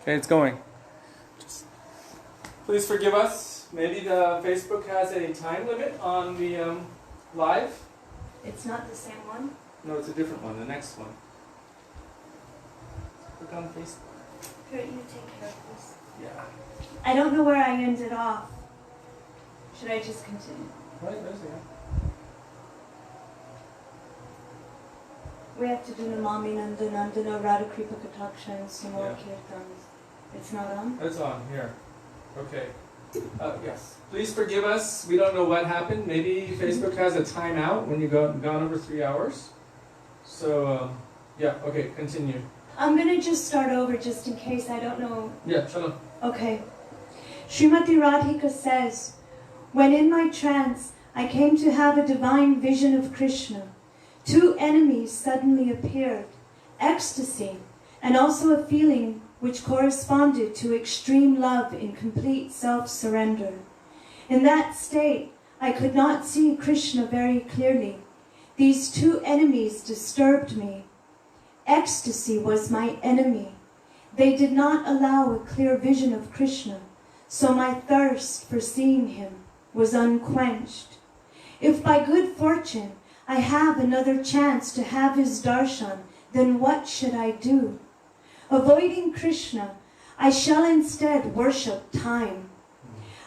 Okay, it's going. Please forgive us. Maybe the Facebook has a time limit on the live. It's not the same one? No, it's a different one, the next one. Click on Facebook. Here, you take care of this. Yeah. I don't know where I ended off. Should I just continue? Right, there's it. We have to do Namami Nandana Radha Kripa Kataksha and some more Yeah. kirtans. It's not on? It's on here. Okay. Yes. Please forgive us. We don't know what happened. Maybe Facebook has a timeout when you've gone over 3 hours. So, yeah. Okay. Continue. I'm going to just start over just in case I don't know. Yeah. Shalom. Okay. Srimati Radhika says, when in my trance I came to have a divine vision of Krishna, 2 enemies suddenly appeared, ecstasy, and also a feeling which corresponded to extreme love in complete self-surrender. In that state, I could not see Krishna very clearly. These 2 enemies disturbed me. Ecstasy was my enemy. They did not allow a clear vision of Krishna, so my thirst for seeing him was unquenched. If by good fortune I have another chance to have his darshan, then what should I do? Avoiding Krishna, I shall instead worship time.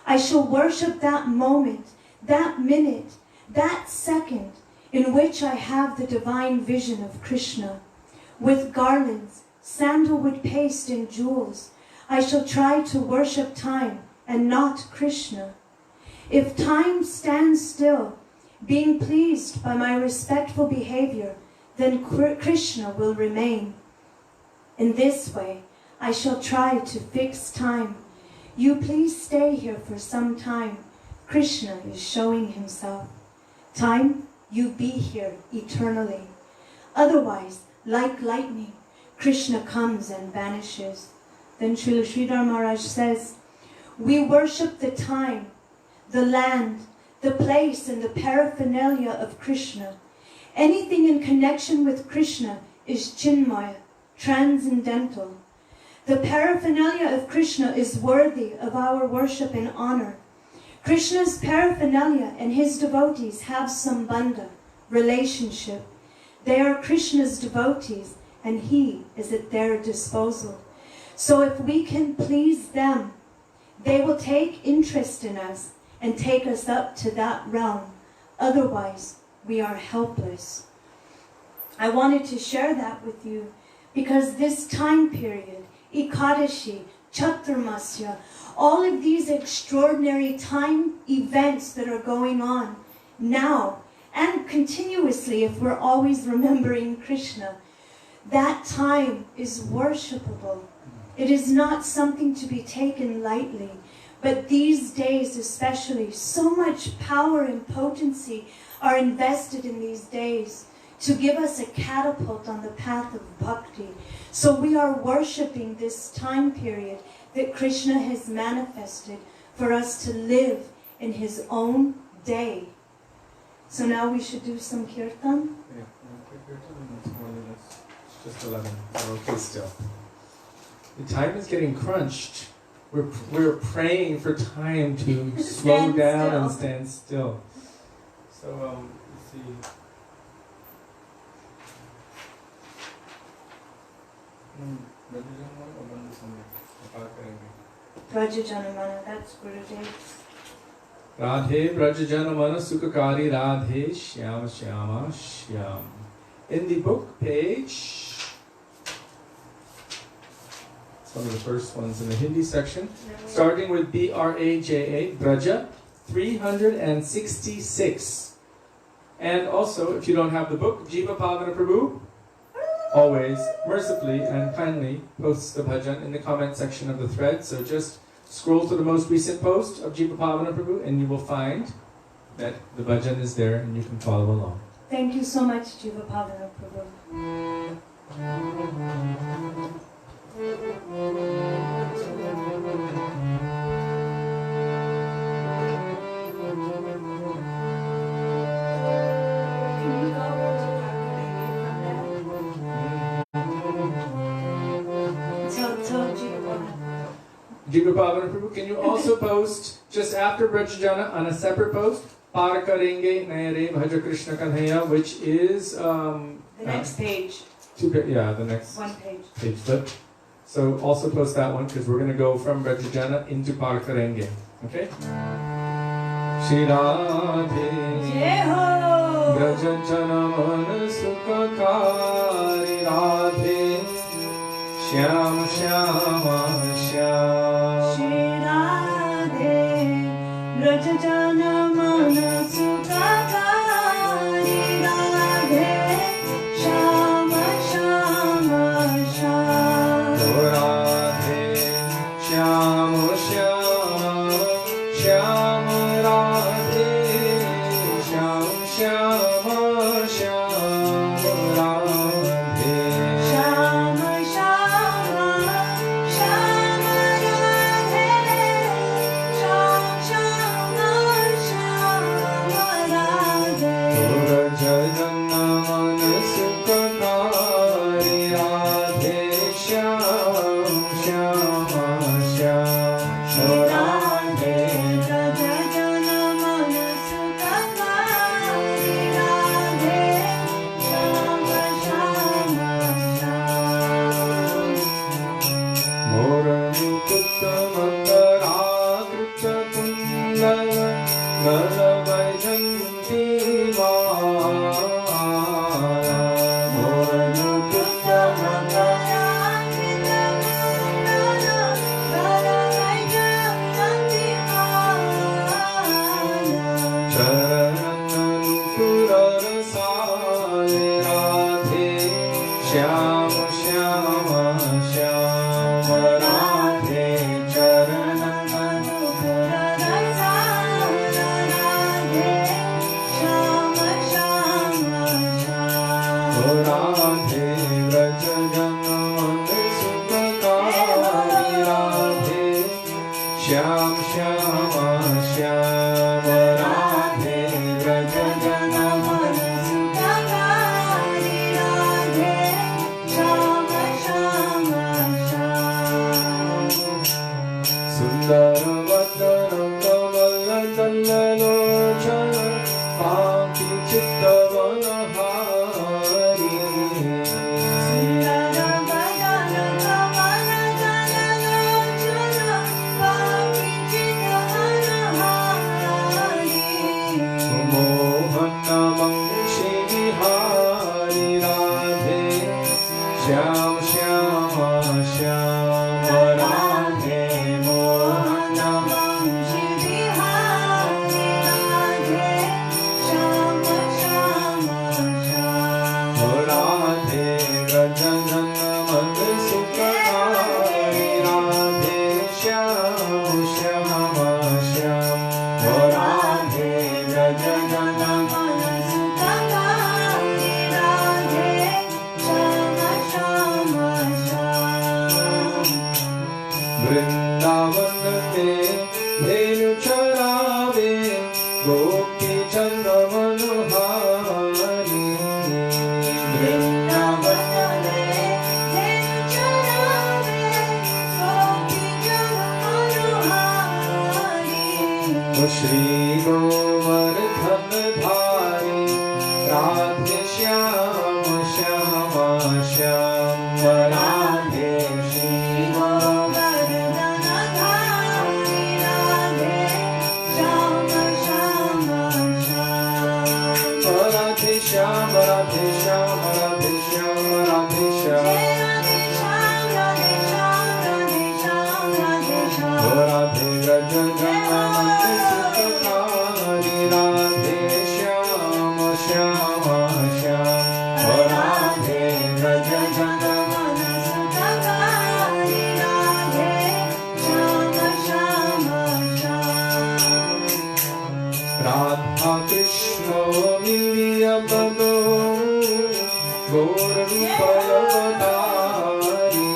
I shall worship that moment, that minute, that second in which I have the divine vision of Krishna. With garlands, sandalwood paste and jewels, I shall try to worship time and not Krishna. If time stands still, being pleased by my respectful behavior, then Krishna will remain. In this way, I shall try to fix time. You please stay here for some time. Krishna is showing himself. Time, you be here eternally. Otherwise, like lightning, Krishna comes and vanishes. Then Srila Sridhar Maharaj says, we worship the time, the land, the place, and the paraphernalia of Krishna. Anything in connection with Krishna is Chinmaya, transcendental. The paraphernalia of Krishna is worthy of our worship and honor. Krishna's paraphernalia and his devotees have sambandha, relationship. They are Krishna's devotees and he is at their disposal. So if we can please them, they will take interest in us and take us up to that realm. Otherwise, we are helpless. I wanted to share that with you because this time period, Ekadashi, Chaturmasya, all of these extraordinary time events that are going on now and continuously if we're always remembering Krishna, that time is worshipable. It is not something to be taken lightly. But these days especially, so much power and potency are invested in these days to give us a catapult on the path of bhakti. So we are worshipping this time period that Krishna has manifested for us to live in his own day. So now we should do some kirtan. Yeah, quick kirtan. It's more than this. It's just 11. We're okay still. The time is getting crunched. We're praying for time to slow down and stand still. So, let's see. Brajajanamana, that's Gurudev. Radhe Brajajanamana Sukhakari Radhe Shyama Shyama Shyam. In the book page, it's one of the first ones in the Hindi section, starting with Braja, Braja, 366. And also, if you don't have the book, Jiva Pavana Prabhu always mercifully and kindly posts the bhajan in the comment section of the thread. So just scroll to the most recent post of Jiva Pavana Prabhu and you will find that the bhajan is there and you can follow along. Thank you so much, Jiva Pavana Prabhu. Tell Jiva. Jiva Pavana Prabhu, can you also post just after Brajajana on a separate post? Par karenge nayare bhaja Krishna kanhaya, which is The next page. the next One page. page flip. So also post that one because we're going to go from Brajajana into Par karenge. Okay? Shri Radhe Yeho! Brajajana man sukhakari Radhe Shyam Shyama Shyam Shri Radhe Brajajana Mana Sukakari Radhe Shama Shama Shama Radhe Shyam Shyam Shyam Radhe Shyam Shyama Shyam Radhe Shama Shama Shama Radhe Shama Shama Shama Radhe Brajajana man sukhakari Radhe Shyam Shyama Shyam Radhe Brajajana Mana Sukakari Radhe Shama Shama Shama Moramukutta Mandarakrita Kundala Galavaijanti Mala Moramukutta Charananupurarasale Radhe Shyam Shyama Shyama Radhe Radhe Brajajana man sukhakari Radhe Shyam Shyama Shyama Radhe Brajajana man Sundaravatanam Kamalatallalochana Panki Chittavanahari Mohanamangshi Vihari Radhe Shyam Shyama Shyama Radhe Mohanamangshi Vihari Radhe Shama Shama Shama Radhe Brajajana man sukhakari Radhe Shyam Shyama Shyam Radhe Brajajana Mana Sukakari Radhe Shama Shama Shama Vrindavan mein dhenu charave Gopi Chandra Manohari Vrindavan Shri Govardhan Dhari Radhe Shyam Shyama Shyam Radhe Shri Radhe Shyam Radhe Shyam Radhe Shyam Radhe Shyam Radhe Brajajana man sukhakari Radhe Shyam Shyama Shyam Radhe Brajajana Radha Krishna Miliya Bhado Gaur Rupaya Avatari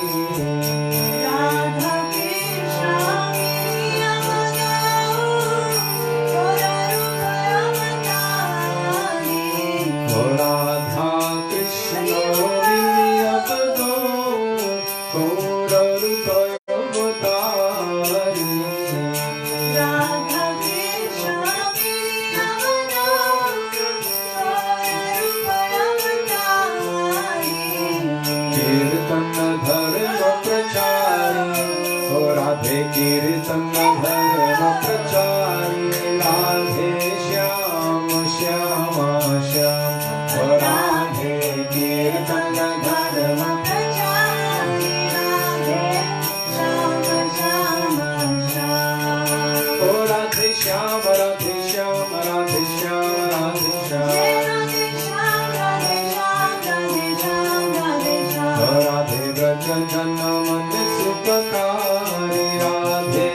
Radha Krishna Miliya Bhado Gaur Rupaya Avatari Radhe कीर्तन धर्म प्रचारि राधे श्याम श्याम श्याम। ओ राधे श्याम राधे श्याम राधे श्याम राधे श्याम। राधे श्याम राधे श्याम राधे श्याम राधे श्याम। ओ राधे व्रज जन मन सुखकारी राधे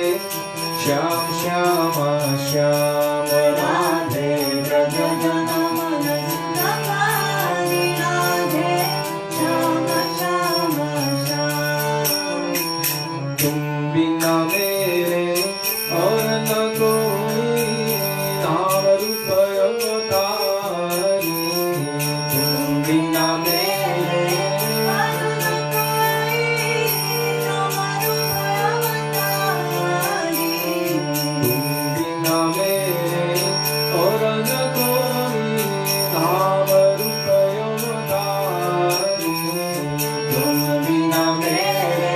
श्याम श्याम श्याम। राधे व्रज जन मन सुखकारी राधे श्याम श्याम श्याम। तुम बिना मेरे और न कोई नाम रूप अवतारी। तुम बिना मेरे तुम बिना मेरे और न कोई नाम रूप अवतारी। तुम बिना मेरे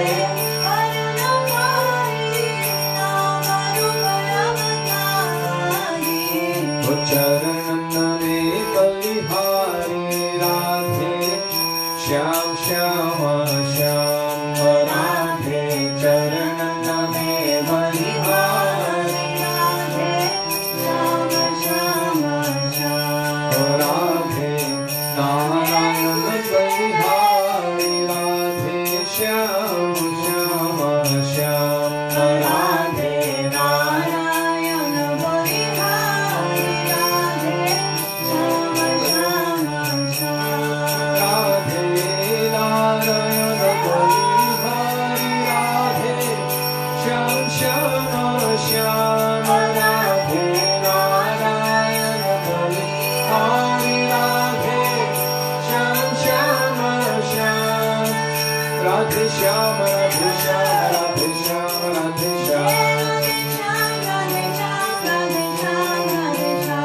ओ चरण में बलिहारी राधे श्याम श्याम श्याम। राधे चरण में बलिहारी ओ राधे नारायण बलिहारी राधे श्याम श्याम श्याम। राधे नारायण बलिहारी राधे श्याम श्याम श्याम। राधे नारायण बलिहारी राधे श्याम श्याम श्याम। राधे नारायण बलिहारी राधे श्याम श्याम श्याम। राधे श्याम राधे श्याम राधे श्याम राधे श्याम।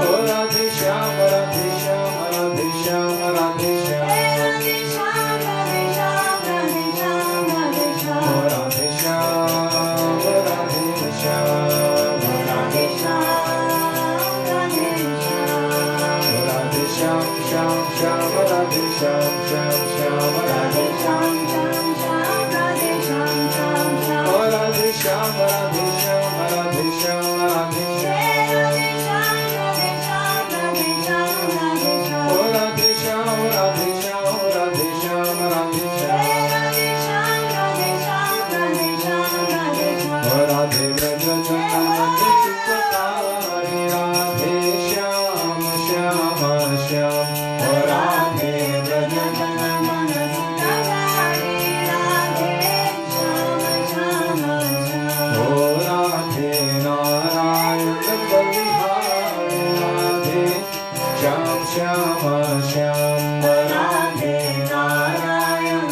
ओ राधे श्याम राधे श्याम राधे श्याम राधे श्याम। ओ राधे श्याम राधे श्याम राधे ओ राधे श्याम श्याम श्याम राधे श्याम श्याम श्याम राधे श्याम। ओ राधे श्याम राधे श्याम राधे श्याम राधे श्याम। ओ राधे श्याम राधे श्याम राधे श्याम राधे श्याम। ओ राधे व्रज जन मन सुखकारी राधे श्याम श्याम श्याम। ओ राधे व्रज जन मन ओ राधे नारायण बलिहारी राधे श्याम श्याम श्याम। राधे नारायण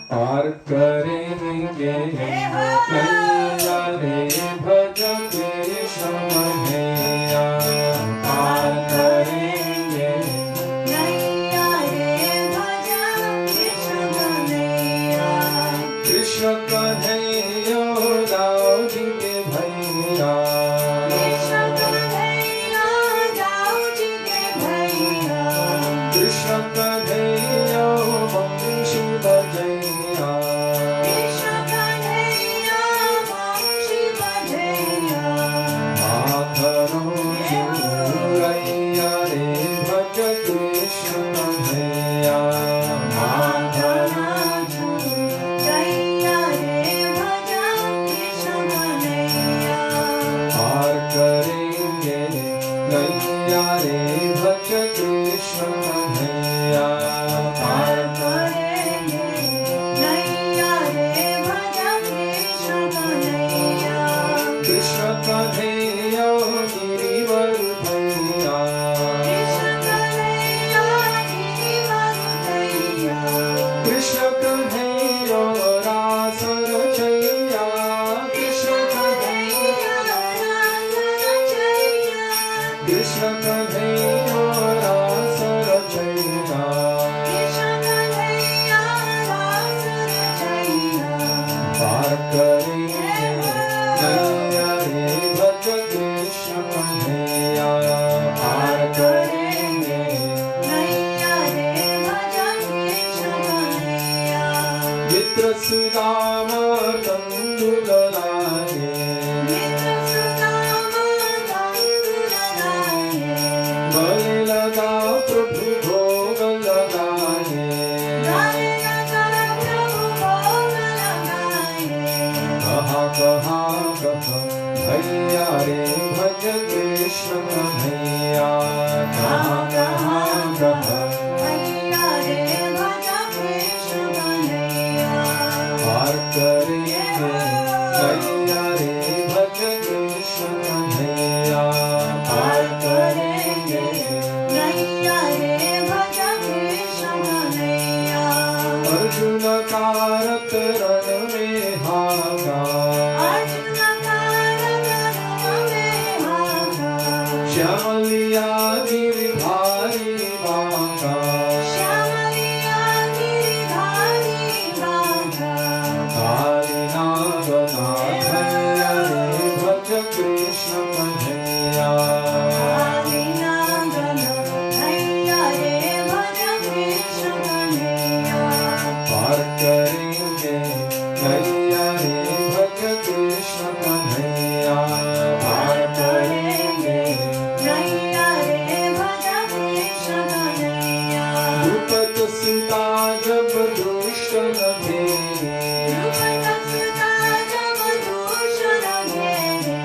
पार करेंगे नैया रे भज कृष्ण मैया। पार करेंगे कृष्ण कन्हैया दाऊ जी के भैया। कृष्ण कन्हैया वंशी बजैया। माधरो चूरैया रे भज कृष्ण कन्हैया। माधरो पार करेंगे नैया रे भज कृष्ण कन्हैया। पार कृष्ण कन्हैया गिरिवर भैया। कृष्ण कन्हैया रास रचैया। कृष्ण कन्हैया कृष्ण कन्हैया रास रचैया। पार करेंगे नैया रे रे भज कृष्ण कन्हैया कहाँ कहाँ रह भैया रे भज कृष्ण कन्हैया पार करेंगे नैया रे भज कृष्ण कन्हैया पार करेंगे नैया रे भज कृष्ण कन्हैया अर्जुन कारत रण में हागा अर्जुन कारत में हागा श्यामलिया गिरधारी बांका श्यामलिया गिरधारी बांका काली नागनाथ भैया रे भज कृष्ण कन्हैया काली नागनाथ भैया रे भज कृष्ण कन्हैया पार करेंगे नैया रे भज कृष्ण कन्हैया पार करेंगे नैया रे भज कृष्ण कन्हैया द्रुपद सीता जब दुष्टन घेरे द्रुपद सुता जब दूषण घेरे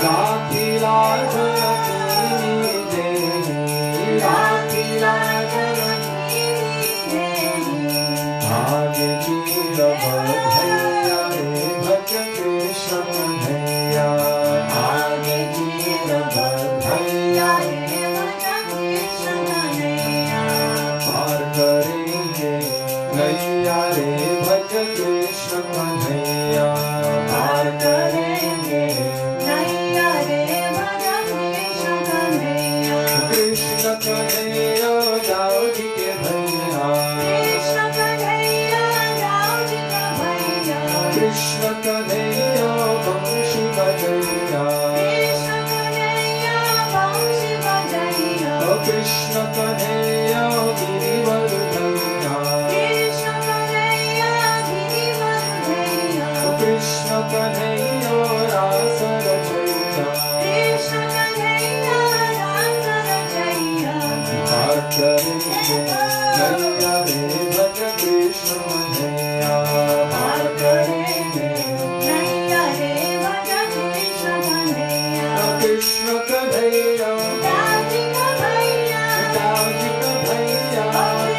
राखी लाज रखी देवी राखी लाज राखी देवी आगे चीर भैया रे भज कृष्ण कन्हैया आगे चीर भैया रे भज कृष्ण कन्हैया पार करेंगे नैया रे भज कृष्ण कन्हैया पार करेंगे नैया रे भज कृष्ण कन्हैया कृष्ण कन्हैया दाऊ जी के भैया कृष्ण कन्हैया दाऊ जी का भैया कृष्ण कन्हैया वंशी बजैया कृष्ण कन्हैया वंशी बजैया कृष्ण कन्हैया गिरिवर धैया कृष्ण कन्हैया गिरिवर धैया कृष्ण कन्हैया रास रचैया कृष्ण कन्हैया रास रचैया पार करेंगे नैया रे भज कृष्ण कन्हैया पार करेंगे नैया रे भज कृष्ण कन्हैया कृष्ण कन्हैया दाऊ जी का भैया दाऊ जी का भैया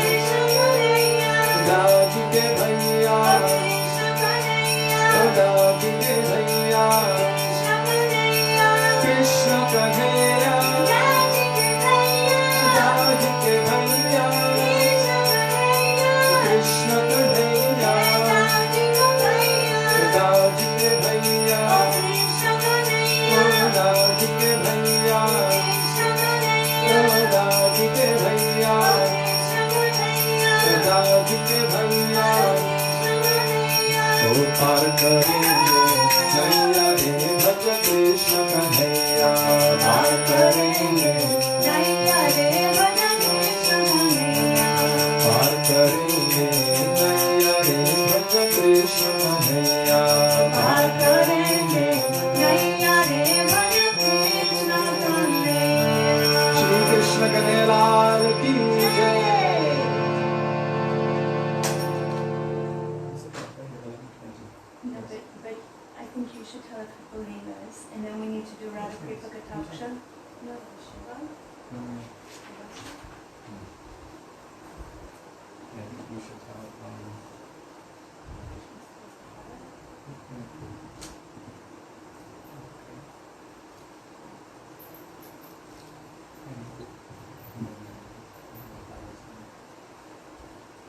कृष्ण कन्हैया दाऊ जी के भैया कृष्ण कन्हैया दाऊ जी के भैया कृष्ण कन्हैया कृष्ण कन्हैया दाऊ जी के भैया दाऊ जी के भैया कृष्ण कन्हैया दाऊ जी के भैया कृष्ण कन्हैया दाऊ जी के भैया कृष्ण कन्हैया दाऊ जी के भैया कृष्ण कन्हैया दाऊ जी के भैया कृष्ण कन्हैया तो पार करेंगे नैया रे भज कृष्ण कन्हैया पार करेंगे नैया रे भज कृष्ण कन्हैया पार करेंगे नैया रे भज कृष्ण कन्हैया पार करेंगे नैया रे भज कृष्ण कन्हैया श्री कृष्ण कन्हैया लाल की जय No, but I think you should tell a couple leelas, and then we need to do Radha Kripa Kataksha. No, Shiva. you should tell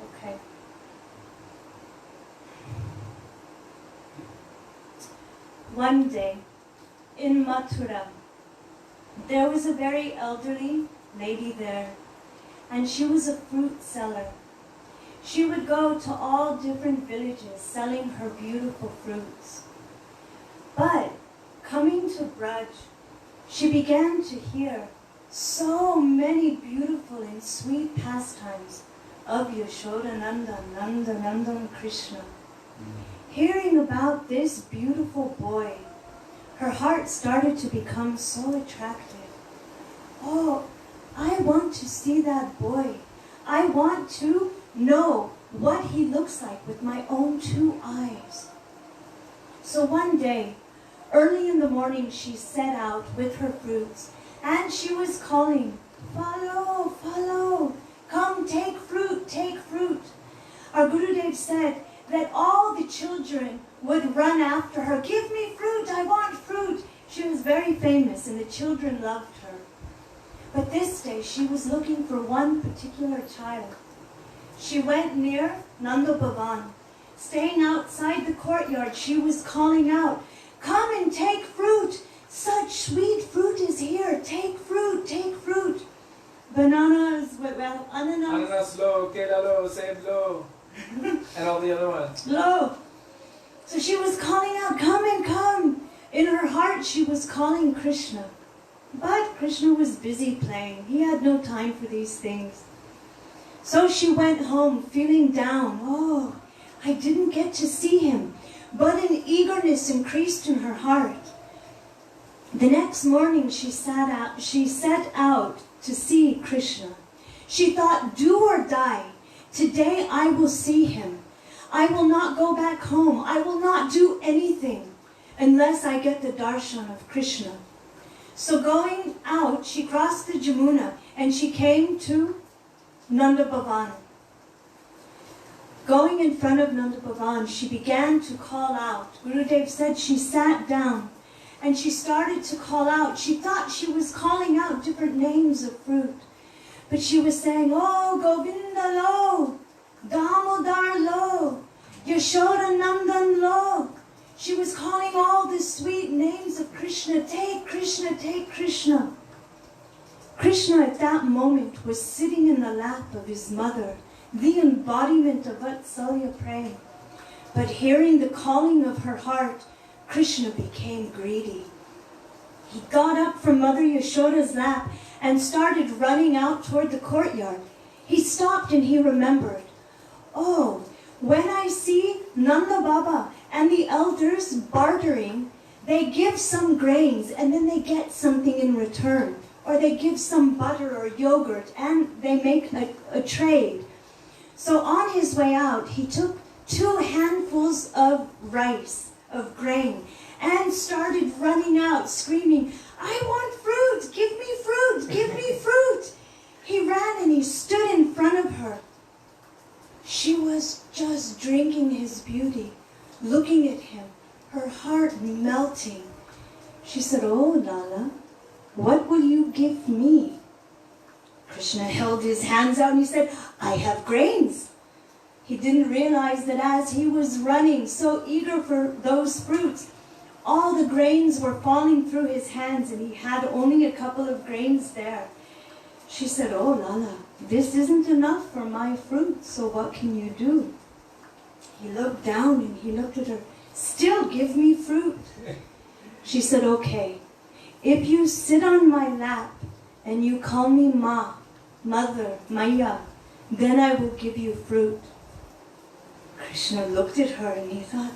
Okay. One day, in Mathura, there was a very elderly lady there, and she was a fruit seller. She would go to all different villages selling her beautiful fruits. But coming to Braj, she began to hear so many beautiful and sweet pastimes of Yashodanandan, Nandanandan Krishna. Hearing about this beautiful boy, her heart started to become so attractive. Oh, I want to see that boy. I want to know what he looks like with my own two eyes. So one day, Early in the morning, she set out with her fruits, and she was calling, "Follow, follow, come take fruit, take fruit." Our Gurudev said that all the children would run after her, "Give me fruit, I want fruit." She was very famous and the children loved her. But this day she was looking for one particular child. She went near Nanda Bhavan. Staying outside the courtyard, she was calling out, "Come and take fruit. Such sweet fruit is here. Take fruit, take fruit." Bananas, well, ananas. Ananas lo, kela lo, seb lo, and all the other ones. Lo. So she was calling out, "Come and come." In her heart, she was calling Krishna. But Krishna was busy playing. He had no time for these things. So she went home feeling down. "Oh, I didn't get to see him." But an eagerness increased in her heart. The next morning she set out to see Krishna. She thought, "Do or die. Today I will see him. I will not go back home. I will not do anything unless I get the darshan of Krishna." So going out, she crossed the Jamuna and she came to Nanda Bhavan. Going in front of Nanda Bhavan, she began to call out. Gurudev said she sat down and she started to call out. She thought she was calling out different names of fruit. But she was saying, "Oh, Govinda lo, Damodar lo, Yashoda Nandan lo." She was calling all the sweet names of Krishna. "Take Krishna, take Krishna." Krishna at that moment was sitting in the lap of his mother, the embodiment of Vatsalya praying. But hearing the calling of her heart, Krishna became greedy. He got up from Mother Yashoda's lap and started running out toward the courtyard. He stopped and he remembered, "Oh, when I see Nanda Baba and the elders bartering, they give some grains and then they get something in return. Or they give some butter or yogurt and they make a trade." So on his way out, he took 2 handfuls of rice, of grain, and started running out, screaming, "I want fruit! Give me fruit! Give me fruit!" He ran and he stood in front of her. She was just drinking his beauty, looking at him, her heart melting. She said, "Oh, Lala, what will you give me?" Krishna held his hands out and he said, "I have grains." He didn't realize that as he was running, so eager for those fruits, all the grains were falling through his hands and he had only a couple of grains there. She said, "Oh, Lala, this isn't enough for my fruit, so what can you do?" He looked down and he looked at her. "Still give me fruit." She said, "Okay, if you sit on my lap and you call me Ma, Mother, Maya, then I will give you fruit." Krishna looked at her and he thought,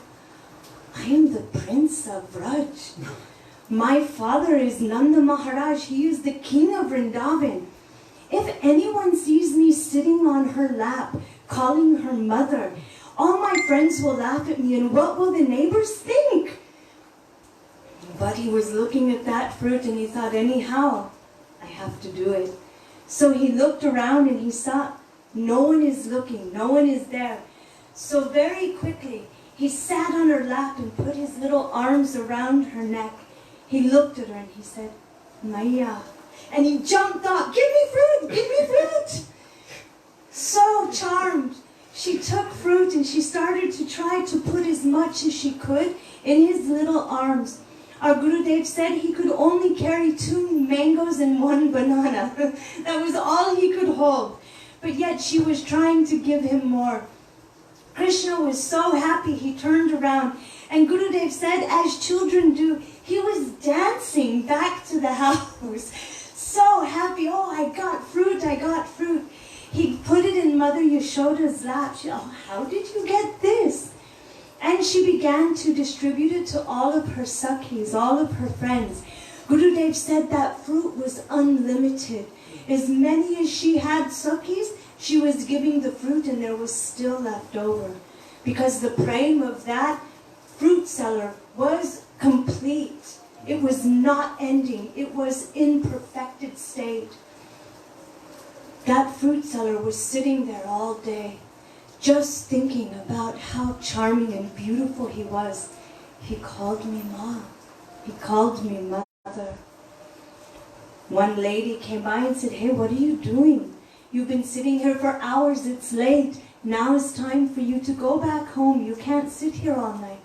"I am the prince of Vraj. My father is Nanda Maharaj. He is the king of Vrindavan. If anyone sees me sitting on her lap, calling her mother, all my friends will laugh at me, and what will the neighbors think?" But he was looking at that fruit and he thought, anyhow, I have to do it. So he looked around and he saw no one is looking, no one is there. So very quickly, he sat on her lap and put his little arms around her neck. He looked at her and he said, "Maya." And he jumped up, "Give me fruit, give me fruit." So charmed. She took fruit and she started to try to put as much as she could in his little arms. Our Gurudev said he could only carry 2 mangoes and 1 banana. That was all he could hold. But yet she was trying to give him more. Krishna was so happy he turned around. And Gurudev said, as children do, he was dancing back to the house. So happy. "Oh, I got fruit, I got fruit." He put it in Mother Yashoda's lap. She, "Oh, how did you get this?" And she began to distribute it to all of her sakhis, all of her friends. Gurudev said that fruit was unlimited. As many as she had sakhis, she was giving the fruit and there was still left over. Because the prem of that fruit seller was complete. It was not ending. It was in perfected state. That fruit seller was sitting there all day, just thinking about how charming and beautiful he was. He called me Mom. He called me Mother. One lady came by and said, "Hey, what are you doing? You've been sitting here for hours. It's late. Now is time for you to go back home. You can't sit here all night."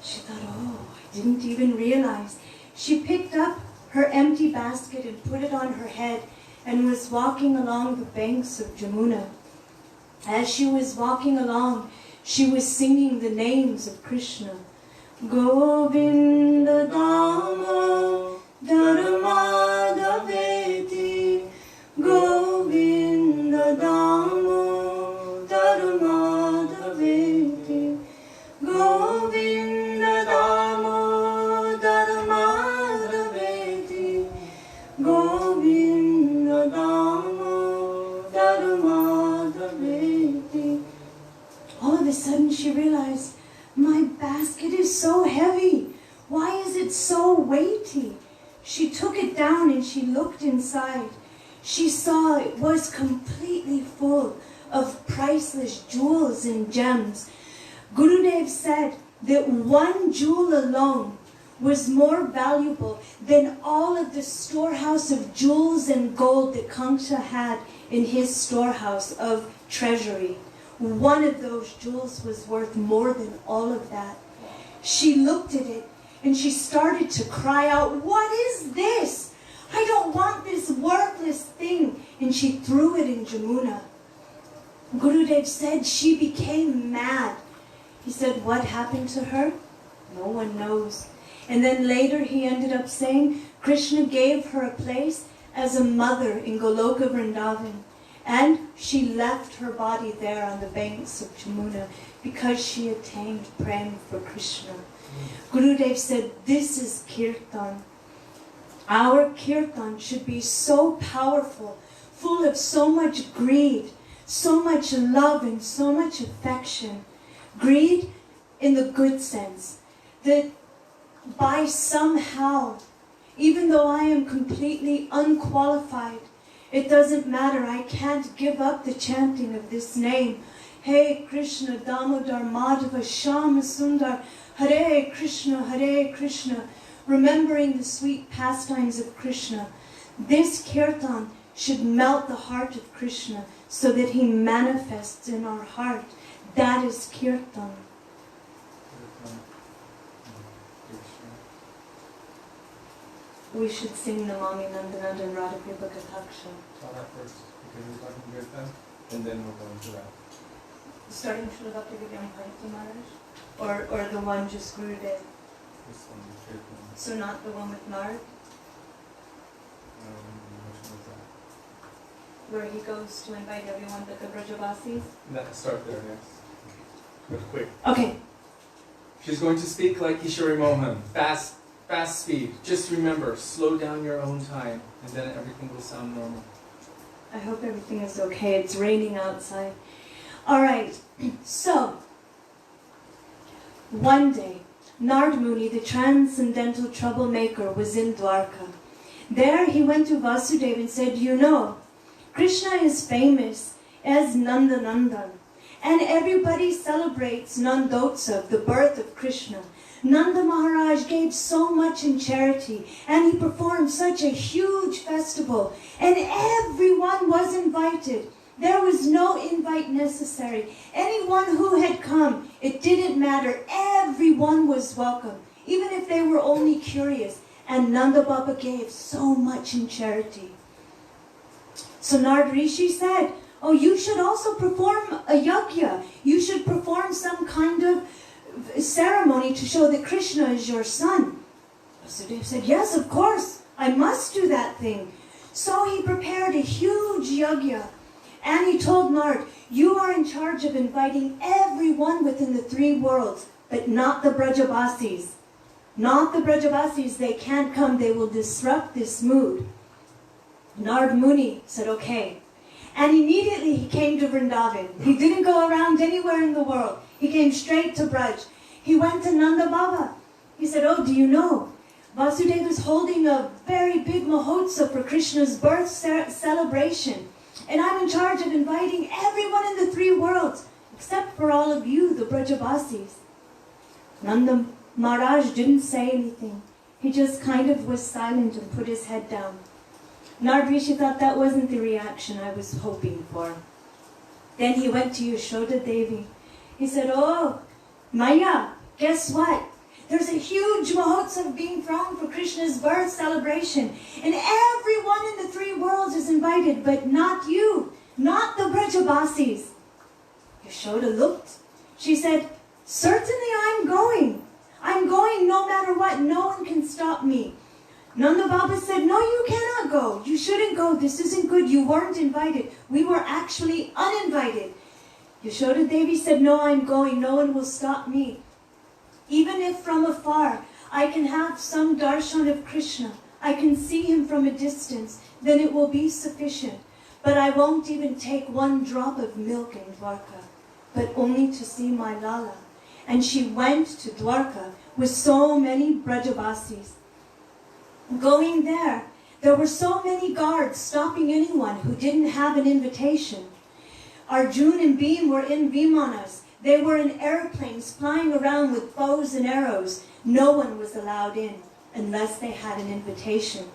She thought, "Oh, I didn't even realize." She picked up her empty basket and put it on her head and was walking along the banks of Jamuna. As she was walking along, she was singing the names of Krishna. Govinda Damo Dharmadaveti, Govinda Damo Dharmadaveti, Govinda Damo Dharmadaveti, Govinda Damo Dharmadaveti. All of a sudden she realized, my basket is so heavy. Why is it so weighty? She took it down and she looked inside. She saw it was completely full of priceless jewels and gems. Gurudev said that one jewel alone was more valuable than all of the storehouse of jewels and gold that Kanksha had in his storehouse of treasury. One of those jewels was worth more than all of that. She looked at it and she started to cry out, "What is this? I don't want this worthless thing." And she threw it in Jamuna. Gurudev said she became mad. He said, "What happened to her? No one knows." And then later he ended up saying Krishna gave her a place as a mother in Goloka Vrindavan. And she left her body there on the banks of Jamuna because she attained prem for Krishna. Gurudev said, this is kirtan. Our kirtan should be so powerful, full of so much greed, so much love and so much affection. Greed in the good sense, that by somehow, even though I am completely unqualified, it doesn't matter, I can't give up the chanting of this name. Hey Krishna, Damodar, Madhava, Shama Sundar, Hare Krishna, Hare Krishna, remembering the sweet pastimes of Krishna. This kirtan should melt the heart of Krishna so that he manifests in our heart. That is kirtan. We should sing Namami Nandanand and Radha Kripa Kataksha. Tell that first, because we're talking Kirtan, and then we'll go into that. Starting Srila Bhaktivedanta Bharati Maharaj? Or the one just Gurudev? This one, Kirtan. So not the one with Nard, Which one is that? where he goes to invite everyone but the Brajavasis? Start there, yes. But quick. Okay. She's going to speak like Kishori Mohan. Fast speed. Just remember, slow down your own time, and then everything will sound normal. I hope everything is okay. It's raining outside. All right. So, one day, Nard Muni, the transcendental troublemaker, was in Dwarka. There he went to Vasudeva and said, "You know, Krishna is famous as Nandanandan, and everybody celebrates Nandotsav, the birth of Krishna. Nanda Maharaj gave so much in charity, and he performed such a huge festival, and everyone was invited. There was no invite necessary. Anyone who had come, it didn't matter. Everyone was welcome, even if they were only curious. And Nanda Baba gave so much in charity." So Nard Rishi said, "Oh, you should also perform a yajna. You should perform some kind of ceremony to show that Krishna is your son." Vasudeva said, "Yes, of course, I must do that thing." So he prepared a huge yajna, and he told Nard, "You are in charge of inviting everyone within the 3 worlds, but not the Brajavasis. Not the Brajavasis, they can't come, they will disrupt this mood." Nard Muni said, "Okay." And immediately he came to Vrindavan. He didn't go around anywhere in the world. He came straight to Braj. He went to Nanda Baba. He said, oh, do you know? Vasudeva is holding a very big mahotsav for Krishna's birth celebration. And I'm in charge of inviting everyone in the 3 worlds, except for all of you, the Brajabasis. Nanda Maharaj didn't say anything. He just kind of was silent and put his head down. Narad Rishi thought that wasn't the reaction I was hoping for. Then he went to Yashoda Devi. He said, oh, Maya, guess what? There's a huge mahotsav being thrown for Krishna's birth celebration. And everyone in the 3 worlds is invited, but not you, not the Brajabasis. Yashoda looked. She said, certainly I'm going. I'm going no matter what. No one can stop me. Nanda Baba said, no, you cannot go. You shouldn't go. This isn't good. You weren't invited. We were actually uninvited. Yashoda Devi said, no, I'm going. No one will stop me. Even if from afar I can have some darshan of Krishna, I can see him from a distance, then it will be sufficient. But I won't even take 1 drop of milk in Dwarka, but only to see my Lala. And she went to Dwarka with so many Brajabasis. Going there were so many guards stopping anyone who didn't have an invitation. Arjun and Bhim were in Vimanas. They were in airplanes flying around with bows and arrows. No one was allowed in unless they had an invitation.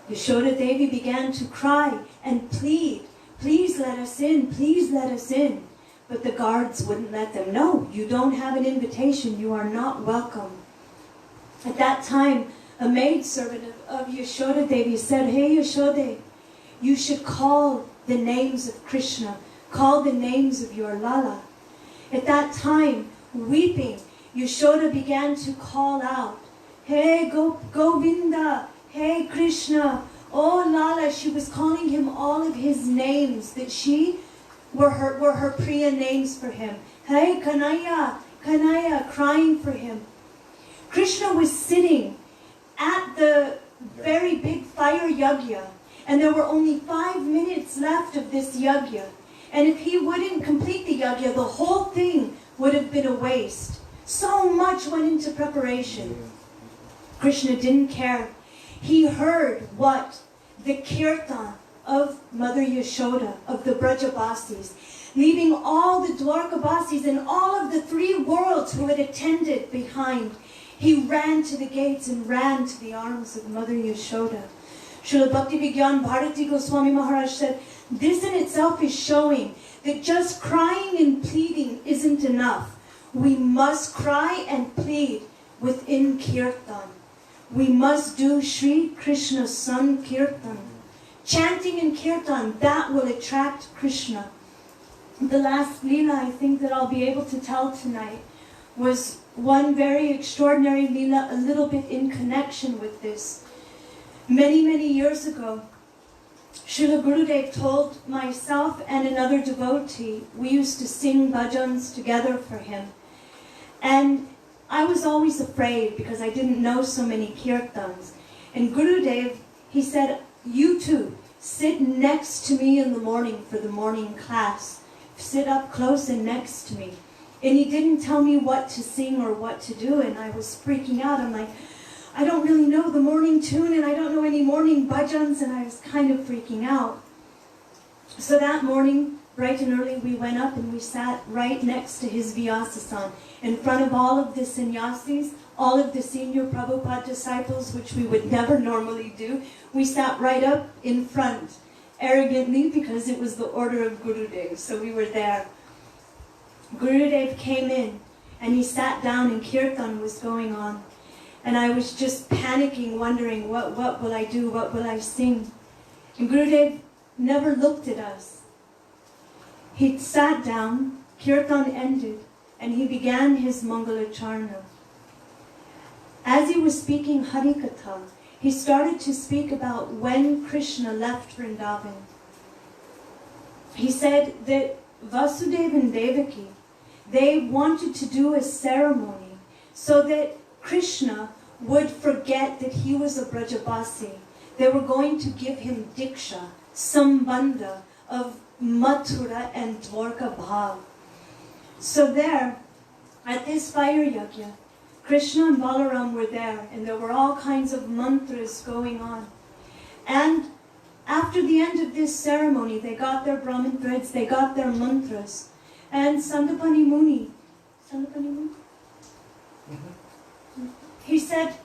Yashoda Devi began to cry and plead, please let us in, please let us in. But the guards wouldn't let them. No, you don't have an invitation. You are not welcome. At that time, a maidservant of Yashoda Devi said, hey Yashoda, you should call the names of Krishna. Call the names of your Lala. At that time, weeping, Yashoda began to call out, hey Govinda, hey Krishna, oh Lala. She was calling him all of his names that were her Priya names for him. Hey Kanaya, Kanaya, crying for him. Krishna was sitting at the very big fire yagya, and there were only 5 minutes left of this yagya. And if he wouldn't complete the yagya, the whole thing would have been a waste. So much went into preparation. Krishna didn't care. He heard what? The kirtan of Mother Yashoda, of the Brajabasis, leaving all the Dwarkabasis and all of the 3 worlds who had attended behind. He ran to the gates and ran to the arms of Mother Yashoda. Srila Bhakti Vigyan Bharati Goswami Maharaj said, this in itself is showing that just crying and pleading isn't enough. We must cry and plead within Kirtan. We must do Sri Krishna Sankirtan. Chanting in Kirtan, that will attract Krishna. The last Leela I think that I'll be able to tell tonight was one very extraordinary Leela, a little bit in connection with this. Many, many years ago, Srila Gurudev told myself and another devotee, we used to sing bhajans together for him. And I was always afraid because I didn't know so many kirtans. And Gurudev, he said, you two, sit next to me in the morning for the morning class. Sit up close and next to me. And he didn't tell me what to sing or what to do, and I was freaking out. I'm like, I don't really know the morning tune, and I don't know any morning bhajans, and I was kind of freaking out. So that morning, bright and early, we went up and we sat right next to his Vyasasan, in front of all of the sannyasis, all of the senior Prabhupada disciples, which we would never normally do. We sat right up in front, arrogantly, because it was the order of Gurudev, so we were there. Gurudev came in, and he sat down, and Kirtan was going on. And I was just panicking, wondering, what will I do? What will I sing? And Gurudev never looked at us. He sat down, Kirtan ended, and he began his Mangalacharna. As he was speaking Harikatha, he started to speak about when Krishna left Vrindavan. He said that Vasudeva and Devaki, they wanted to do a ceremony so that Krishna would forget that he was a Brajabasi. They were going to give him Diksha, Sambandha of Mathura and Dwarka Bhav. So there, at this fire yagya, Krishna and Balaram were there, and there were all kinds of mantras going on. And after the end of this ceremony, they got their Brahmin threads, they got their mantras. And Sandapani Muni, he said,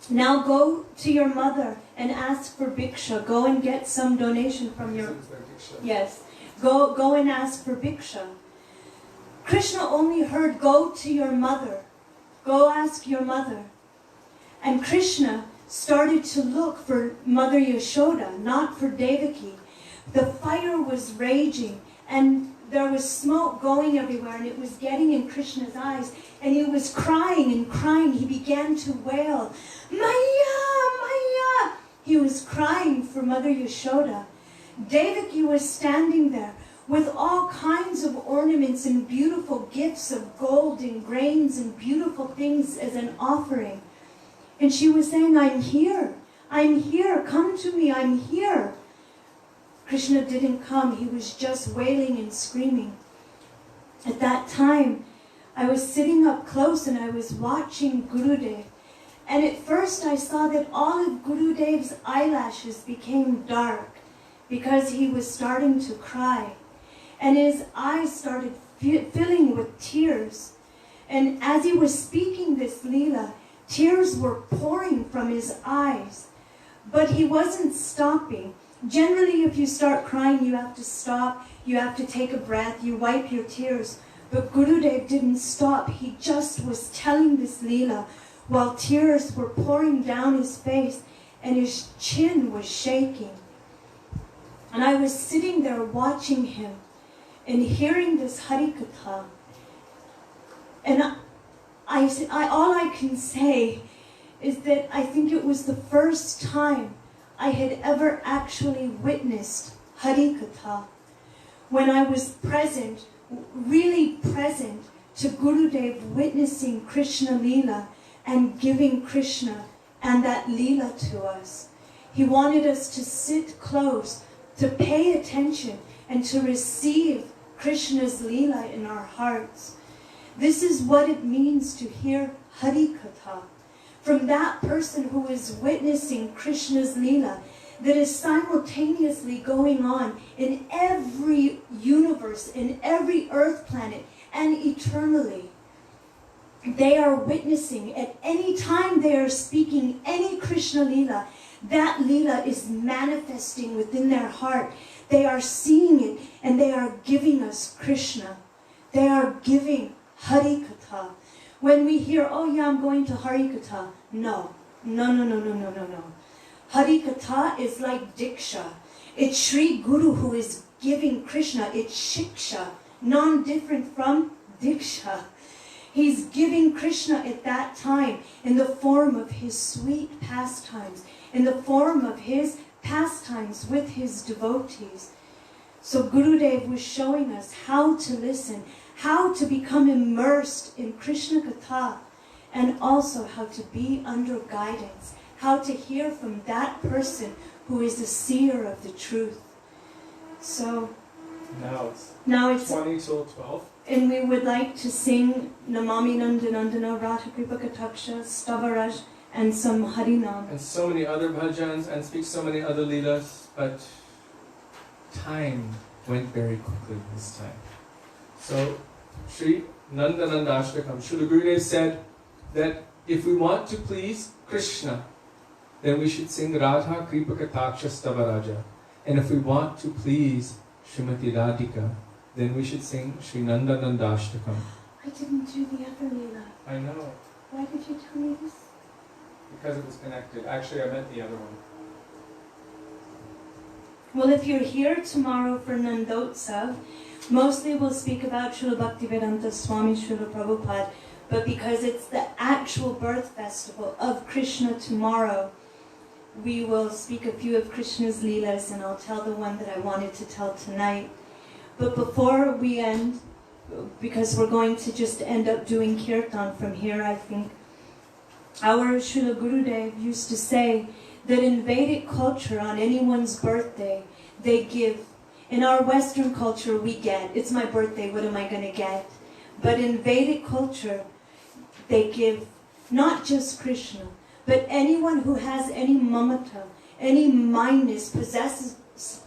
now go to your mother and ask for bhiksha. Go and get some donation from your... Yes. Go and ask for bhiksha. Krishna only heard, go to your mother. Go ask your mother. And Krishna started to look for Mother Yashoda, not for Devaki. The fire was raging, and there was smoke going everywhere, and it was getting in Krishna's eyes, and he was crying and crying. He began to wail, Maya, Maya! He was crying for Mother Yashoda. Devaki was standing there with all kinds of ornaments and beautiful gifts of gold and grains and beautiful things as an offering. And she was saying, I'm here, come to me, I'm here. Krishna didn't come, he was just wailing and screaming. At that time, I was sitting up close and I was watching Gurudev. And at first I saw that all of Gurudev's eyelashes became dark because he was starting to cry. And his eyes started filling with tears. And as he was speaking this Leela, tears were pouring from his eyes. But he wasn't stopping. Generally, if you start crying, you have to stop, you have to take a breath, you wipe your tears. But Gurudev didn't stop. He just was telling this Leela while tears were pouring down his face and his chin was shaking. And I was sitting there watching him and hearing this Harikatha. And all I can say is that I think it was the first time I had ever actually witnessed Harikatha. When I was present, really present to Gurudev witnessing Krishna Leela and giving Krishna and that Leela to us. He wanted us to sit close, to pay attention, and to receive Krishna's Leela in our hearts. This is what it means to hear Harikatha from that person who is witnessing Krishna's Leela that is simultaneously going on in every universe, in every earth planet, and eternally. They are witnessing, at any time they are speaking any Krishna Leela, that Leela is manifesting within their heart. They are seeing it and they are giving us Krishna. They are giving Harikatha. When we hear, oh yeah, I'm going to Harikatha. No. Harikatha is like Diksha. It's Sri Guru who is giving Krishna. It's Shiksha, non-different from Diksha. He's giving Krishna at that time in the form of his sweet pastimes, in the form of his pastimes with his devotees. So Gurudev was showing us how to listen, how to become immersed in Krishna Katha, and also how to be under guidance, how to hear from that person who is a seer of the truth. So now it's 20 till 12. And we would like to sing Namami Nandanandana, Radha Kripa Kataksha, Stavaraj, and some Harinam. And so many other bhajans, and speak so many other leelas, but time went very quickly this time. So, Sri Nandananda Ashtakam, Srila Gurudev said that if we want to please Krishna, then we should sing Radha Kripa Kataksha Stavaraja. And if we want to please Srimati Radhika, then we should sing Sri Nandananda Ashtakam. I didn't do the other Leela. I know. Why did you tell me this? Because it was connected. Actually, I meant the other one. Well, if you're here tomorrow for Nandotsav, mostly we'll speak about Srila Bhaktivedanta Swami Srila Prabhupada, but because it's the actual birth festival of Krishna tomorrow, we will speak a few of Krishna's Leelas, and I'll tell the one that I wanted to tell tonight. But before we end, because we're going to just end up doing kirtan from here, I think, our Srila Gurudev used to say that in Vedic culture, on anyone's birthday, they give. In our Western culture, we get. It's my birthday, what am I going to get? But in Vedic culture, they give not just Krishna, but anyone who has any mamata, any mindness, possessiveness,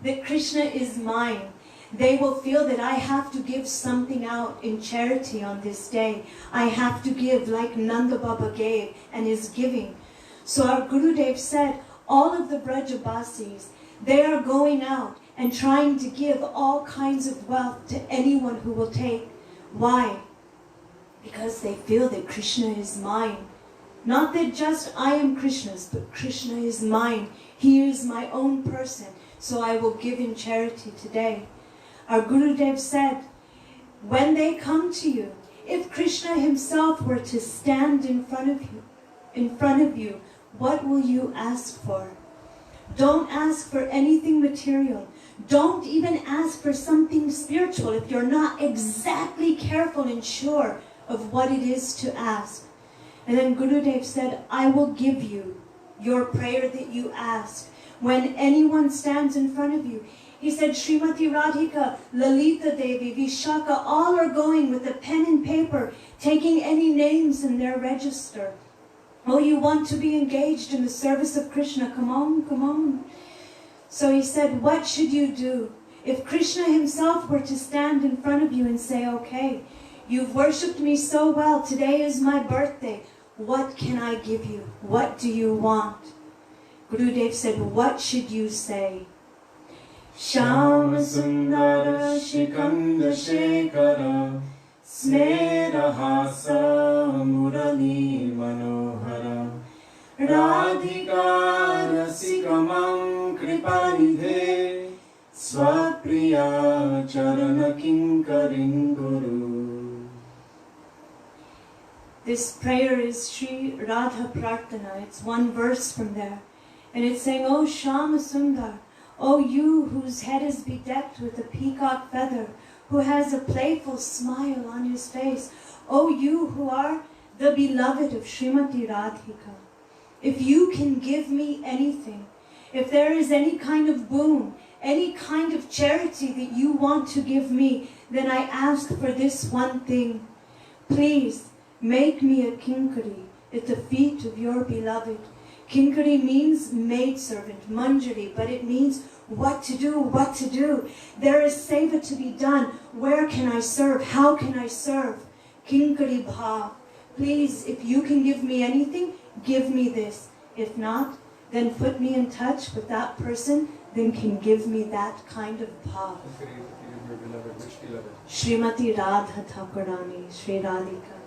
that Krishna is mine, they will feel that I have to give something out in charity on this day. I have to give like Nanda Baba gave and is giving. So our Gurudev said, all of the Brajabasis, they are going out and trying to give all kinds of wealth to anyone who will take. Why? Because they feel that Krishna is mine. Not that just I am Krishna's, but Krishna is mine. He is my own person, so I will give in charity today. Our Gurudev said, when they come to you, if Krishna himself were to stand in front of you, what will you ask for? Don't ask for anything material. Don't even ask for something spiritual if you're not exactly careful and sure of what it is to ask. And then Gurudev said, I will give you your prayer that you ask. When anyone stands in front of you, he said, Srimati Radhika, Lalita Devi, Vishaka, all are going with a pen and paper, taking any names in their register. Oh, you want to be engaged in the service of Krishna? Come on, come on. So he said, what should you do? If Krishna himself were to stand in front of you and say, okay, you've worshipped me so well, today is my birthday. What can I give you? What do you want? Gurudev said, what should you say? Shama Sundara Shikanda Shekara Smerahasa Murali Manohara Radhika Rasikamam Kripanidhe Swapriya Charana Kinkarin Guru. This prayer is Sri Radha Prarthana. It's one verse from there. And it's saying, O Shama Sundar, O you whose head is bedecked with a peacock feather, who has a playful smile on his face, O you who are the beloved of Srimati Radhika, if you can give me anything, if there is any kind of boon, any kind of charity that you want to give me, then I ask for this one thing. Please make me a kinkari at the feet of your beloved. Kinkari means maidservant, manjari, but it means what to do, what to do. There is seva to be done. Where can I serve? How can I serve? Kinkari bhav. Please, if you can give me anything, give me this. If not, then put me in touch with that person, then can give me that kind of bhav. Srimati Radha Thakurani, Sri Radhika.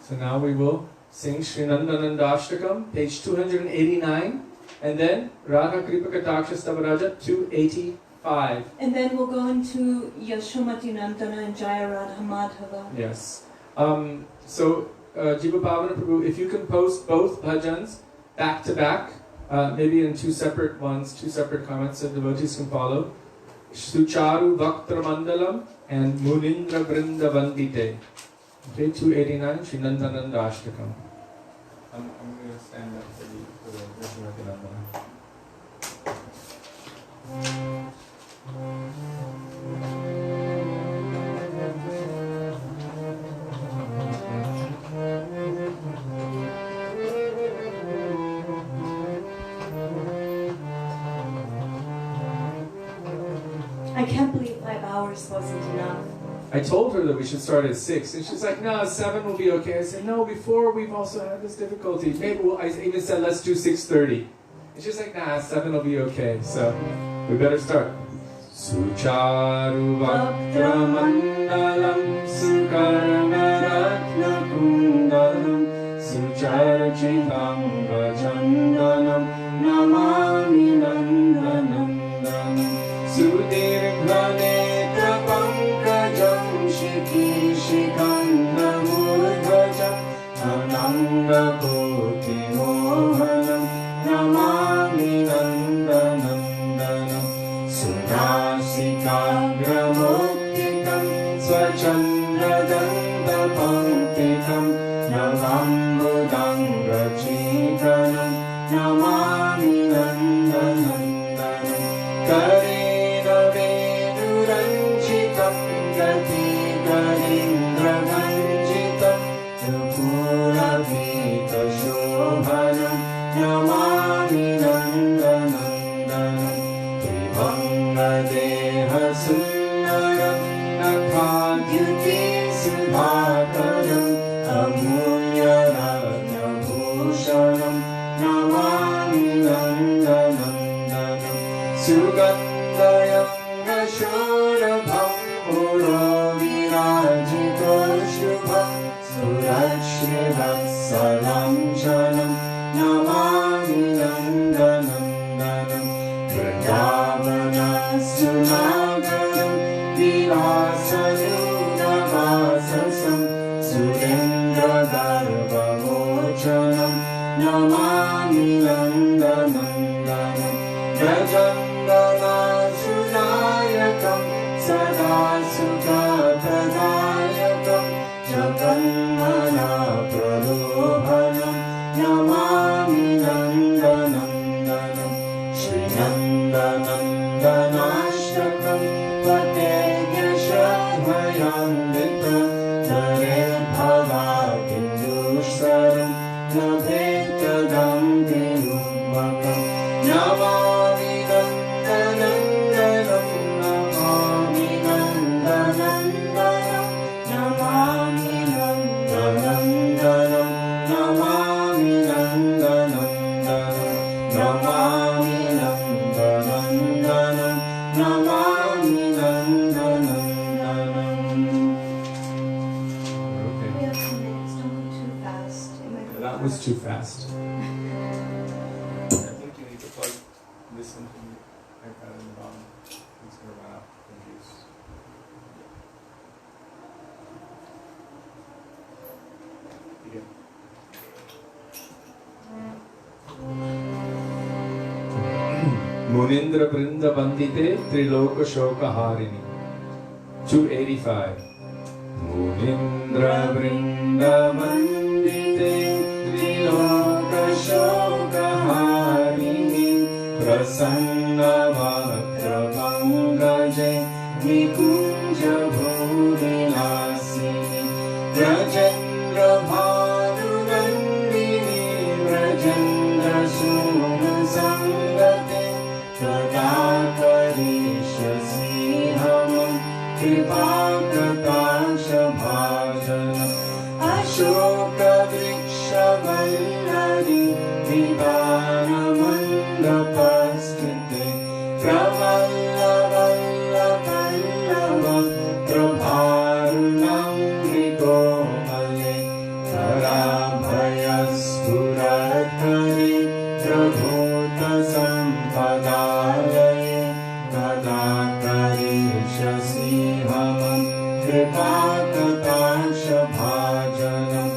So now we will sing Sri Nandanandashtakam, page 289, and then Radha Kripakataksha Stavaraja 285. And then we'll go into Yashomati Nandana and Jaya Radha Madhava. Yes. So Jiva Bhavana Prabhu, if you can post both bhajans back to back, maybe in two separate ones, two separate comments so devotees can follow. Sucharu Vaktra Mandalam and Munindra Vrinda Vandite. Okay, 289, Sri Nandananda Ashtakam. I'm going to stand up for the Srimati Nandana. I can't believe 5 hours wasn't enough. I told her that we should start at 6, and she's like, no, 7 will be okay. I said, no, before we've also had this difficulty. Maybe I even said, let's do 6:30. And she's like, nah, 7 will be okay. So we better start. Sucharu Vaktra Mandalam Sukaramaratna Kundalam Sucharachitanga Chandanam Namami Nandanandanam Sudirghanetra Pankajam Shikishikanda Murghajam Ananga Koti Mohanam Namami Nandanandanam Sudasikagramokkikam Swachandradanta-pankikam Navambudangrachikanam Namami Nandanandanam Karena Veduranchitam Gati Karindragam Namami नन्दनन्दनं त्रिभङ्गदेहसुन्दरं नखाद्युति सुधाकरम् अमूल्यरत्नभूषणं Namami नन्दनन्दनं सुगन्धयज्ञशोरभं पुरोविराजितो शुभं सुरक्षिरत्सलाञ्छनं नमामि नन्दनन्दनं वृन्दावनसुनागरं विलासनूनवाससं सुरेन्द्रगर्वमोचनं नमामि नन्दनन्दनं व्रजङ्गनाशुनायकं सदा सुखप्रदायकं जगन्मना प्रलोभनं Namami नन्दनन्दनं श्रीनन्दनन्दनाष्टकं पठेद्यशभयान्वितं नरेर्भवाबिन्दुसरं लभेत्यदं विरुमकं Namami नन्दनन्दनं Namami नन्दनन्दनं Namami नन्दनन्दनं Namami नन्दनन्दनं Namami नन्दनन्दनं Namami नन्दनन्दनम्. Okay. We have 2 minutes. Don't go too fast. It might be That was hard. too fast. I think you need to plug this into the iPad in the bottom. It's going to run out of juice. Begin. Munindra Brinda Bandite Triloka Shoka Harini 285. Munindra Brinda Bandite Triloka Shoka Harini Prasanna Vakravangaje Nikunja Bhuvilasini Rajendra Bhanunandini Rajendra Sumasangate Tadakarishasihamam Kripakatakshabhajanam Ashokavrikshavallari Vidanamandapastite Pravallavallapallava Prabharunam Vikomale Tarabhayaspurakari Prabhuta Sampadalaye Tadakarishasihamam Kripakatakshabhajanam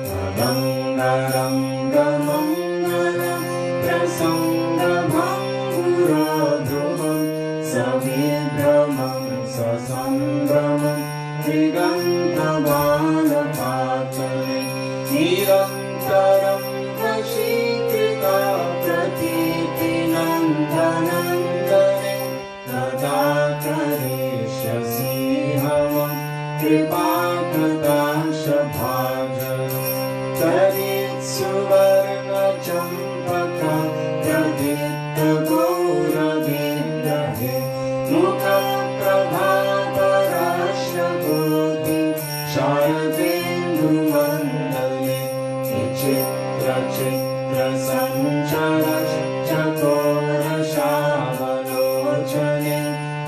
Tadangarangamangalam Prasangabhangurodhumam Savibramam Sasambramam Trigantavadapatale Nirantaram Vashikita Pratitinandanandane Tadakarishasihamam Kripakatakshabhajanam Tarit Suvarna Champaka Pradita Gauravindahe Mukha Prabhaparashabodhi Sharadendu Mandale Vichitra Chitra Sanchara Chakora Shavalochane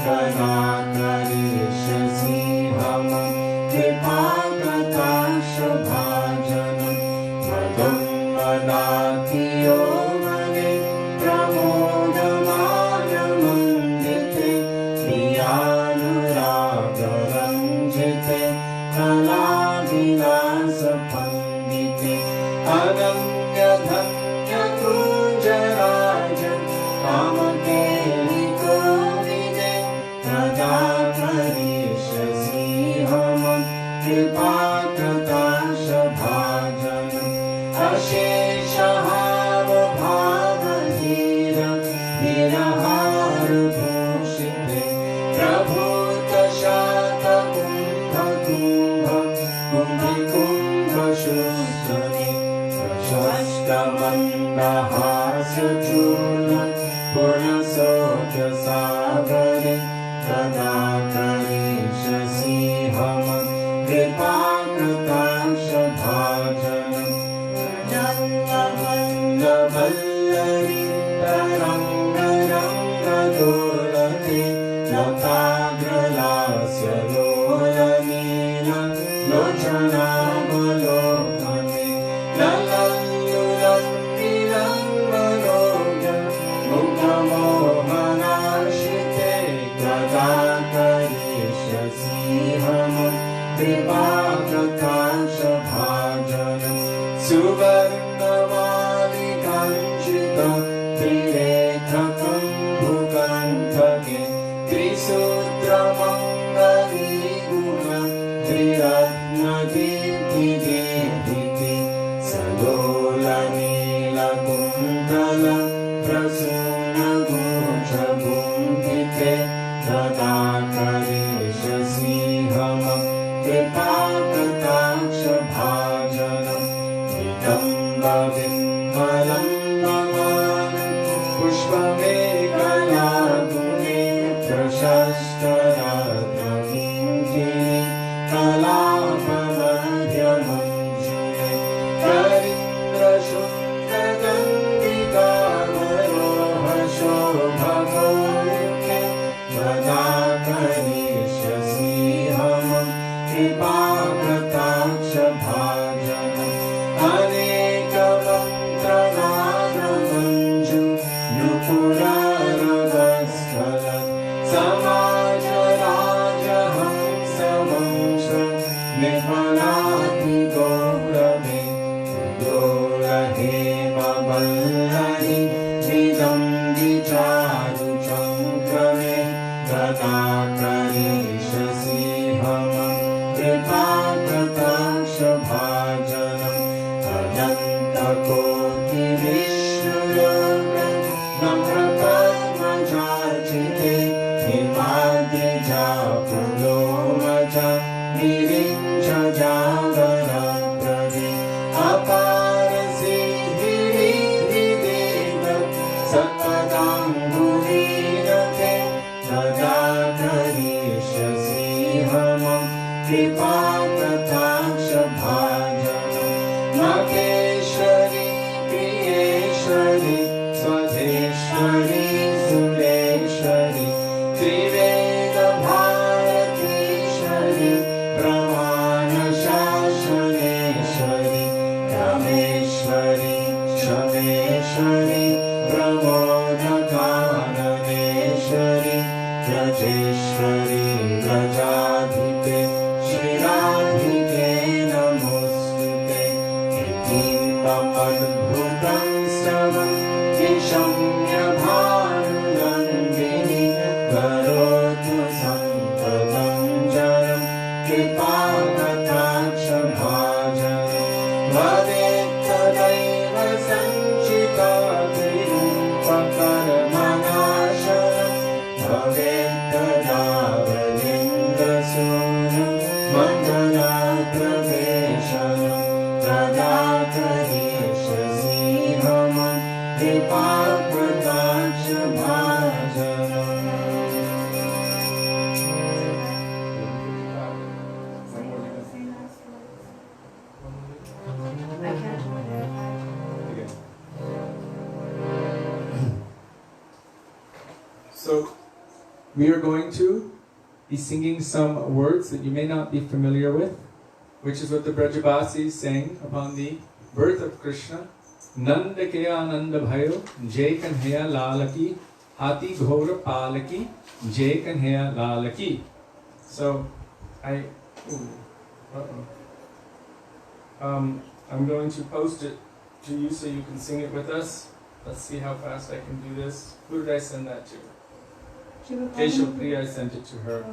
Tadakarishasihamam Kripakatakshabhajanam Madhummanatiyo mane Pramodamalamandite Priyanuragaranjite Kalavilasapandite Ananya-dhanya kunjarajan Kamakeli kovide Tadakarishasihamam Kripakatakshabhajanam Asheshahavabhavadhira Viraharabhushite Prabhutashata Kumbha Kumbha Kumbhi Kumbha Shuddhani Prashasta मन्दहास्यचूर्णं पूर्णशोकसागरे तदा करिष्यसि हमं कृपाकटाक्षभाजनम् नन्दवल्लरी तरङ्गरङ्गदोलने लताग्रलास्य लोलनीलं लोचनावलोकने ललल्लुलं नीलं मनोज्ञं मुग्धमोहनाश्रिते कदा करिष्यसि हमं कृपाकटाक्षभाजनम् सुवर्णमालिकाञ्चितं त्रिरेखकं भुकण्ठके त्रिसूत्रमङ्गलीगुणं त्रिरत्नदीप्तिदेहिते सलोलनीलकुण्डल प्रसूनगुंशगुम्फिते तदा करिष्यसि हमं कृपाकटाक्षभाजनम् विम्बलं भवान् पुष्पमेकलागुणे प्रशस्तरत्नकिङ्किणी कलापमध्यमञ्जुले करीन्द्रशुद्धगन्धिकामरोहशोभगोमुखे तदा करिष्यसि हमं कृपाकटाक्षभाजनम् अनेकमन्त्रगानमञ्जु नुपुररवस्थल समाजराजहंसवंश निर्मलाधिगौरवे दोलहेमवल्लरी विदम्बिचारुचङ्क्रमे तदा करिष्यसि हमं कृपाकटाक्षभाजनम् अनन्तकोटिविष्णुलोकं नम्रपद्मजार्चिते हिमाद्रिजापुलोमजा निरिञ्जजागरप्रदे अपारसिद्धिरिदेव सत्पदाम्बुलीरथे तदा करिष्यसि हमं कृपाकटाक्षभाजनम् महेश्वरि प्रियेश्वरि स्वधेश्वरि सुरेश्वरि त्रिवेदभारतीश्वरि प्रमाणशासनेश्वरि रमेश्वरि शमेश्वरि प्रमोदकाननेश्वरि व्रजेश्वरि व्रजाधिपे श्रीराधिके नमोऽस्तुते इतीममद्भुतं स्तवं विशम्यभानुनन्दिनी करोतु सम्पदं जनं कृपाकटाक्षभाजनम् वदेत्तदैव सञ्चितातिरूपकर्मनाशनं भवेत्तदावलिन्दसूनं मण्डलाप्रवेशनं तदा करिष्यसि हमं कृपाकटाक्षभाजनम् I can't order. So, we are going to be singing some words that you may not be familiar with, which is what the Brajabasis sang upon the birth of Krishna. Nanda ke ananda bhayo, jai kanhaya lalaki, hati ghora palaki, jai kanhaya lalaki. So, I'm going to post it to you so you can sing it with us. Let's see how fast I can do this. Who did I send that to? Keshav Priya, I sent it to her.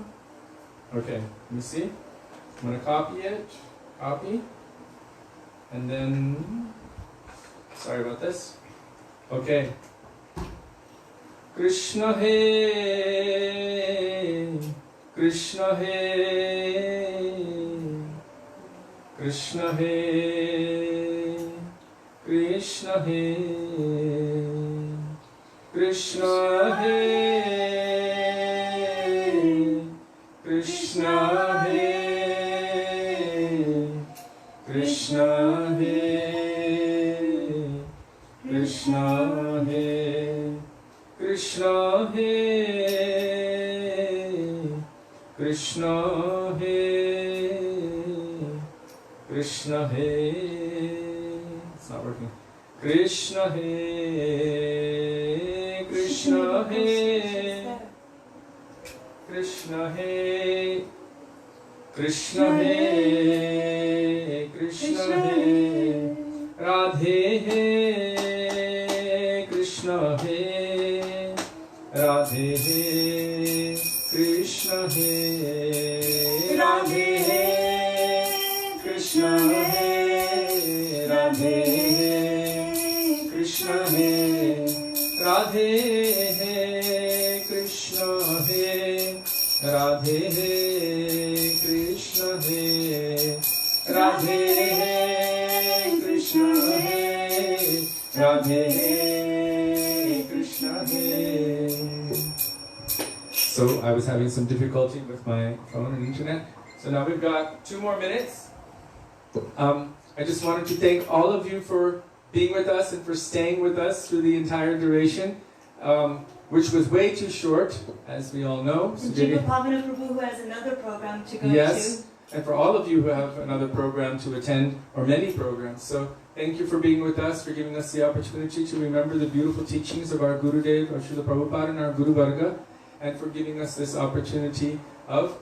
Okay, let me see. I'm going to copy it. Copy. And then, sorry about this. Okay. Krishna He, Krishna He, Krishna He, Krishna Krishna Hare Krishna Hare Krishna Hare Krishna Hare Krishna Hare Krishna Hare Krishna Hare. It's not working. Krishna Hare Krishna Hare Krishna Hare Krishna Hare Krishna Hare Radhe He Krishna He Radhe He Krishna He Radhe He Krishna He Radhe He Krishna He Radhe He Krishna He Radhe He Krishna He Radhe He Krishna He Radhe He Krishna He. So I was having some difficulty with my phone and internet. So now we've got 2 more minutes. I just wanted to thank all of you for being with us and for staying with us through the entire duration, which was way too short, as we all know. And Jiva Pavana Prabhu, who has another program to go to. Yes, and for all of you who have another program to attend, or many programs. So thank you for being with us, for giving us the opportunity to remember the beautiful teachings of our Gurudev, of Srila Prabhupada and our Guru Varga, and for giving us this opportunity of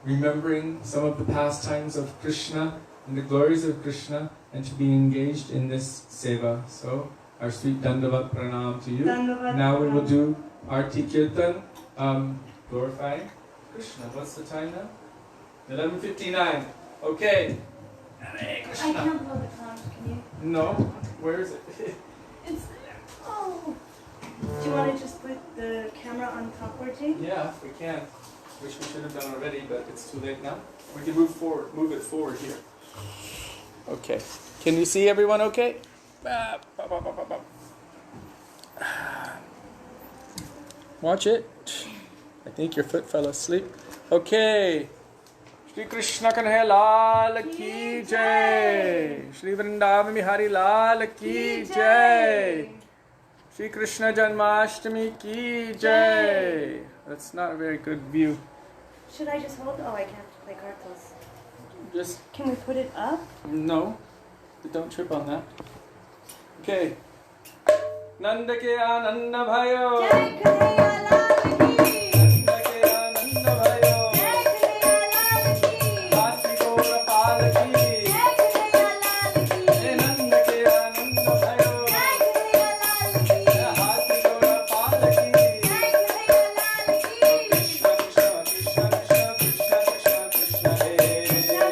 remembering some of the pastimes of Krishna and the glories of Krishna, and to be engaged in this seva. So, our sweet Dandavat Pranam to you. Dandavat Now we will Pranam. do Arti Kirtan, glorifying Krishna. What's the time now? 11:59. Okay. Hare I Krishna. can't blow the cloud, can you? No. Where is it? It's there. Oh. Do you want to just put the camera on top, Orji? Yeah, we can. Which we should have done already, but it's too late now. We can move forward. Move it forward here. Okay. Can you see everyone okay? Watch it. I think your foot fell asleep. Okay. Shri Krishna Kanhaiya Lal Ki Jai. Shri Vrindavan Bihari Lal Ki Jai. Shri Krishna Janmashtami Ki Jai. That's not a very good view. Should I just hold? Oh, I can't play cartos. Just Can we put it up? no. But don't trip on that. Okay. Nanda ke Ananda Bhayo. Jai Kanhaiya Lal ki. Nanda ke Ananda Bhayo. Jai Kanhaiya Lal ki. Bhakti Gaura Pal ki. Jai Kanhaiya Lal ki. Nanda ke Ananda Bhayo. Jai Kanhaiya Lal ki. Bhakti Gaura Pal ki. Jai Kanhaiya Lal ki. Krishna Krishna Krishna Krishna Krishna Krishna Krishna Hare. Krishna Krishna Krishna Krishna Krishna Hare. Krishna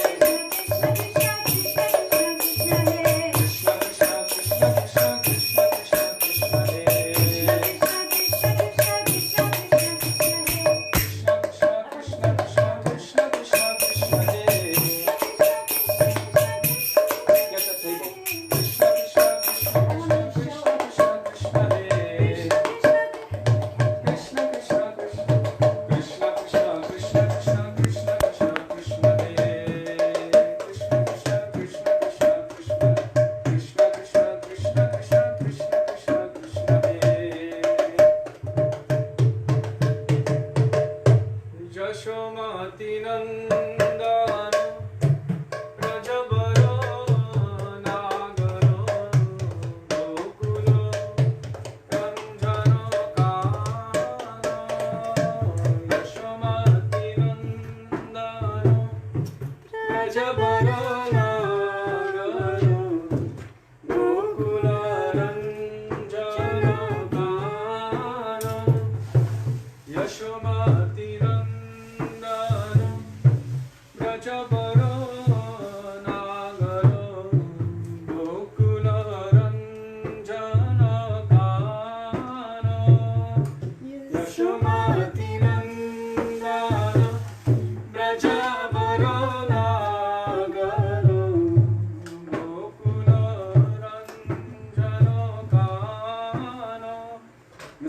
Krishna Krishna Krishna Krishna Krishna Krishna Hare. Krishna Krishna Krishna Krishna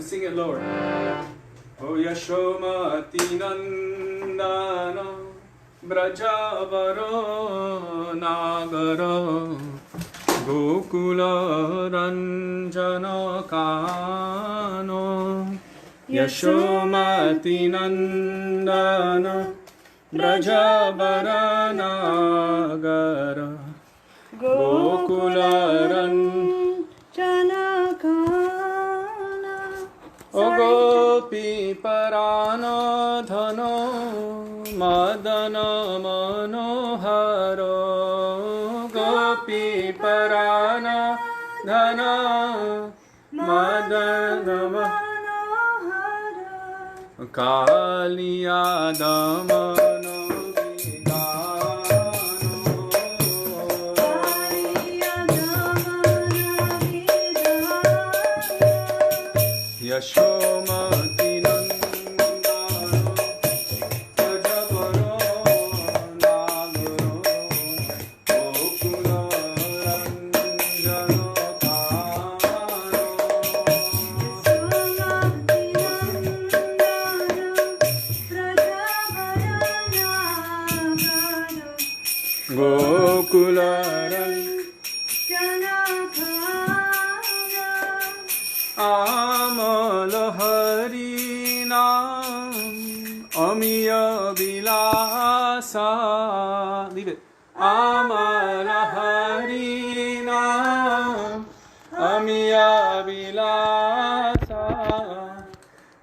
sing it lower. O Yashomati Nandana Brajavaro Nagara Gokula Ranjana Kano Yashomati Nandana Brajavara Nagara Gokula Janakana. O Gopi Parana Dhano Madana Manoharo Gopi Parana Dhana Madana Manoharo Kaliya Damano Yashomati Nandana Brajavaro Nagaro Gokula Ranjana Kano Gokula Amala Harina Amiya Vilasa. Leave it. Amala Harina Amiya Vilasa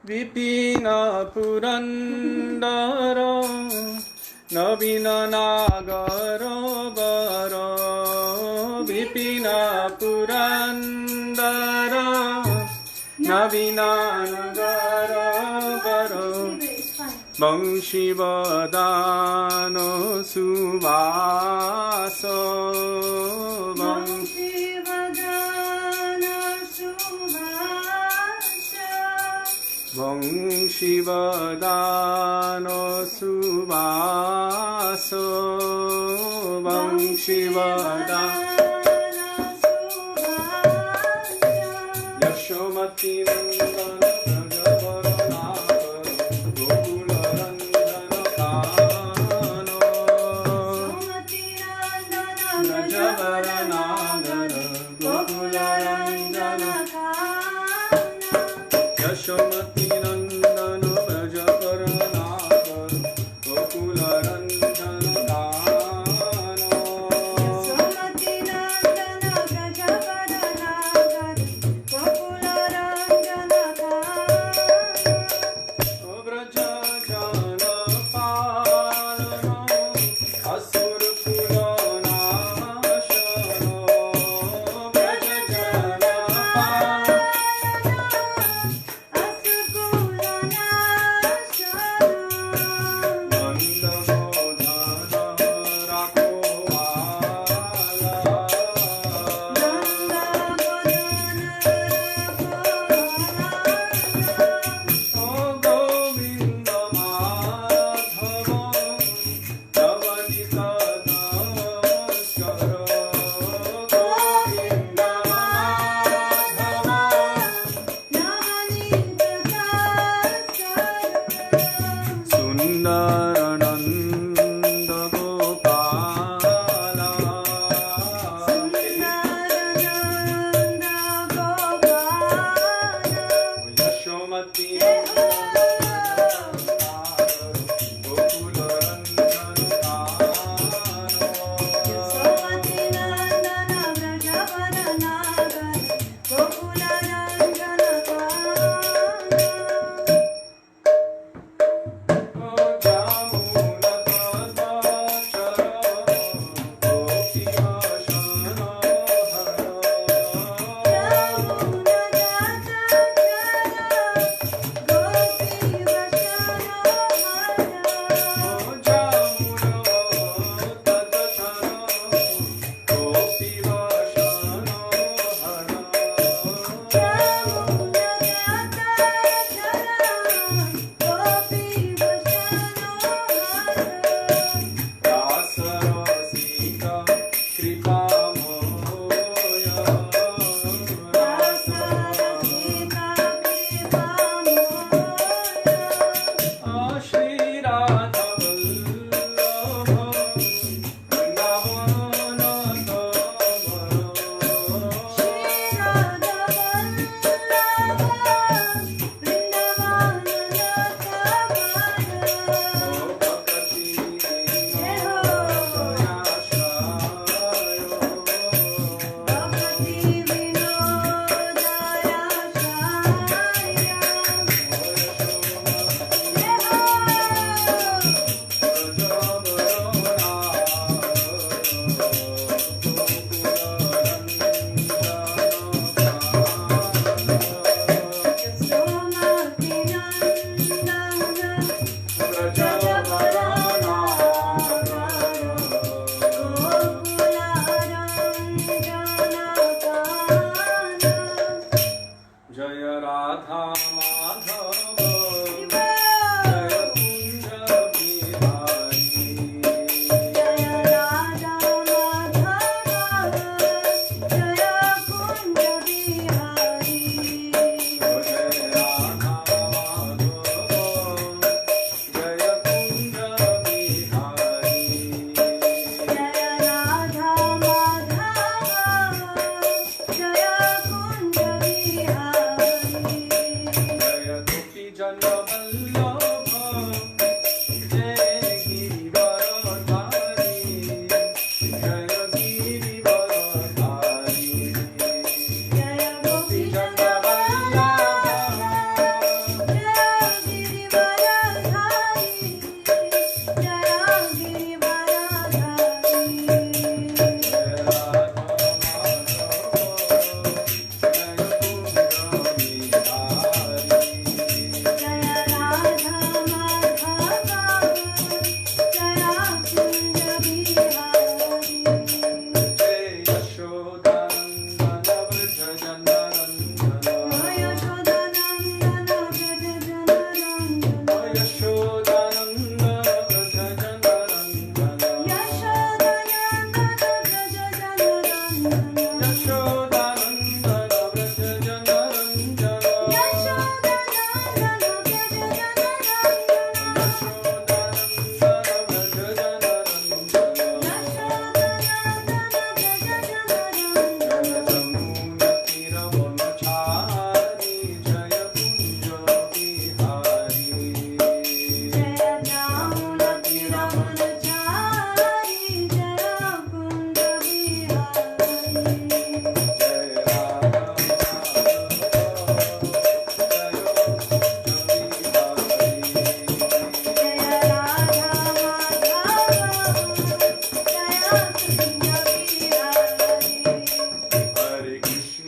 Vipina Purandara Navina Nagara Vara Vipina Purandara Navina Nagara Vara Vanshivadano Suvasa Vanshivadano Suvasa Vanshivadano Yashomati Nandana Brajavara Nagara Gokula Ranjana Kano Brajavara Nagara Gokula Ranjana Yashomati Nandana Brajavara Nagara Gokula Ranjana Kano Braja Jana Palano Asur Kula Nashano Braja Jana Palano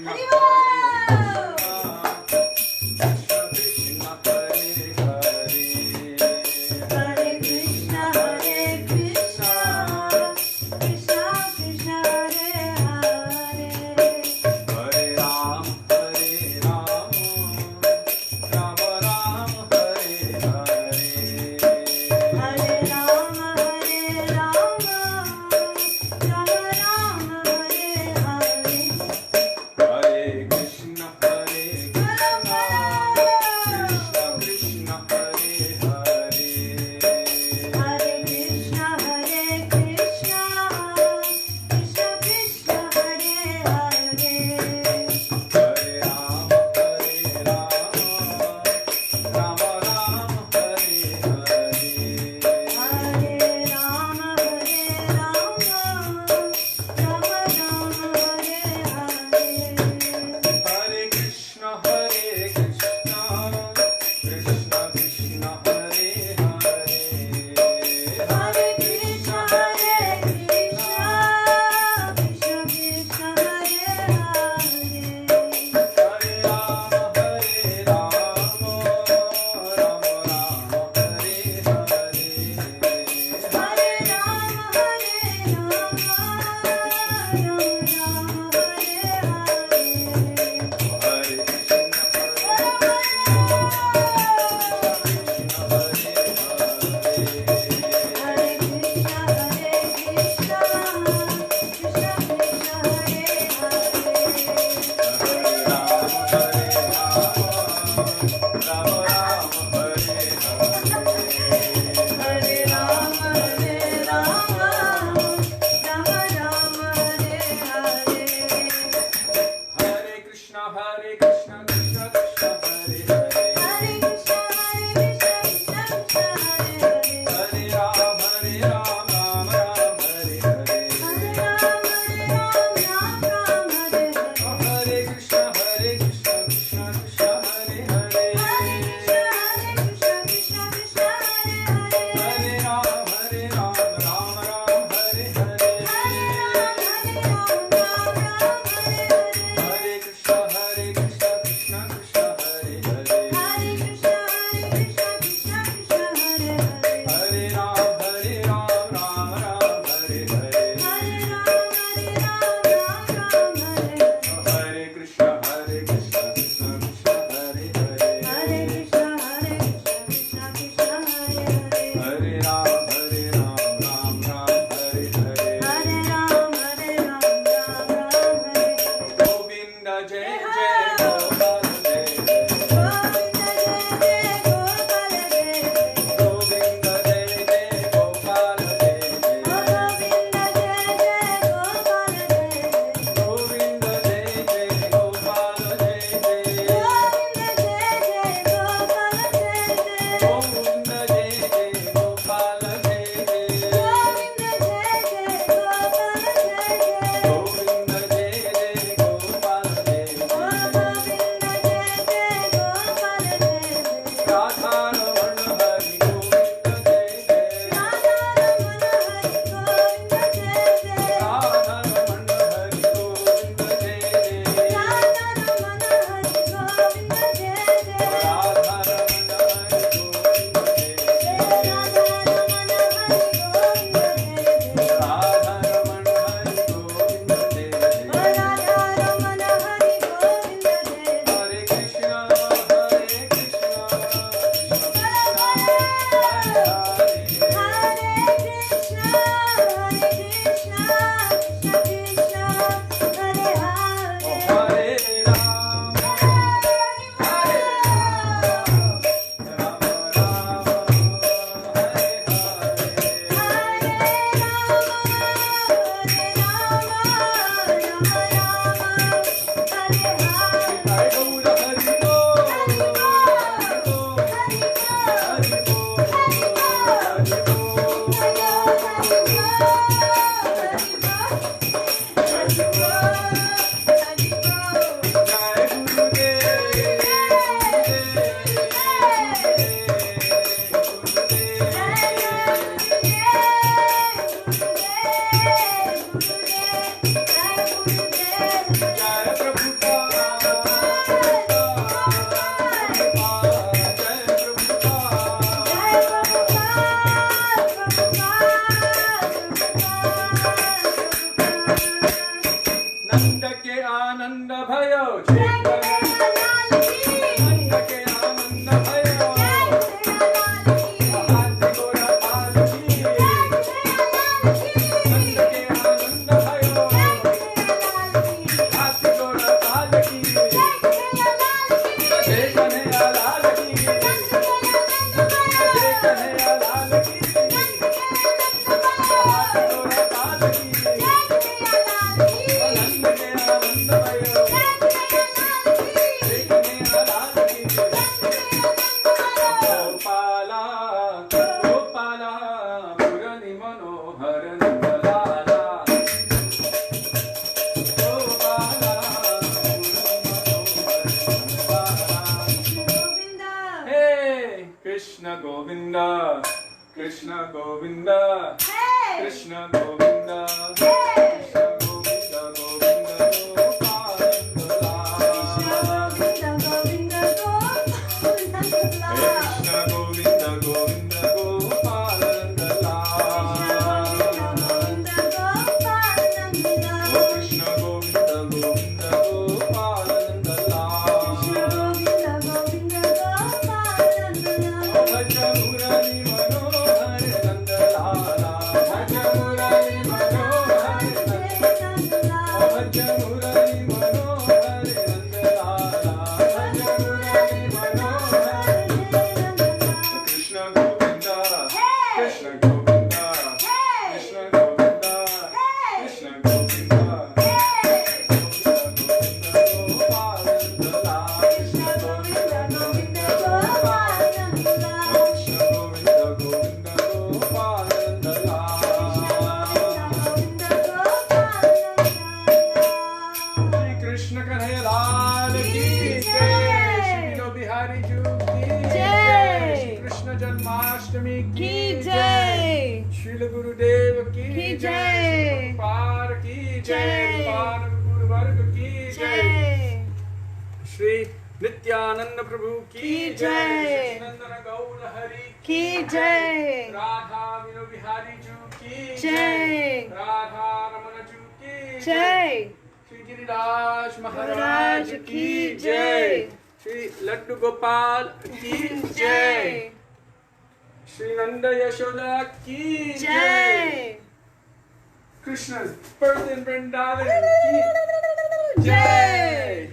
Hare नंद के आनंद भयो नंद के आनंद भयो हाथी घोड़ा पालकी नंद के आनंद भयो हाथी घोड़ा पालकी जय कन्हैया लाल की जय कन्हैया लाल की हाथी घोड़ा पालकी नंद के आनंद भयो जय कन्हैया लाल की गोपाला गोपाला मुरली मनोहर नंदलाला गोपाला हे कृष्ण गोविंद कृष्ण गोविंद कृष्ण गोविंद कृष्ण गोविंद गोविंद गोपाल कृष्ण गोविंद गोविंद गोपाल भज मुरली मनोहर नंदलाला भज मुरली मनोहर भज मुरली मनोहर नंदलाला भज मुरली मनोहर कृष्ण गोविंद कृष्ण गोविंद कृष्ण गोविंद कृष्ण गोविंद गोपाल कृष्ण गोविंद गोविंद गोपाल कृष्ण गोविंद गोविंद गोपाल श्री कृष्ण कन्हैया लाल की जय श्री विनो बिहारी जी की जय श्री कृष्ण जन्माष्टमी की जय श्रील गुरुदेव की जय पार की जय पार गुरु वर्ग की जय श्री नित्यानंद प्रभु की जय नंदन गौर हरि की जय राधा विनो बिहारी जी की जय राधा रमन जी की जय श्री गिरिराज महाराज की जय श्री लड्डू गोपाल की जय श्री नंद यशोदा की जय Krishna's birth in Vrindavan की जय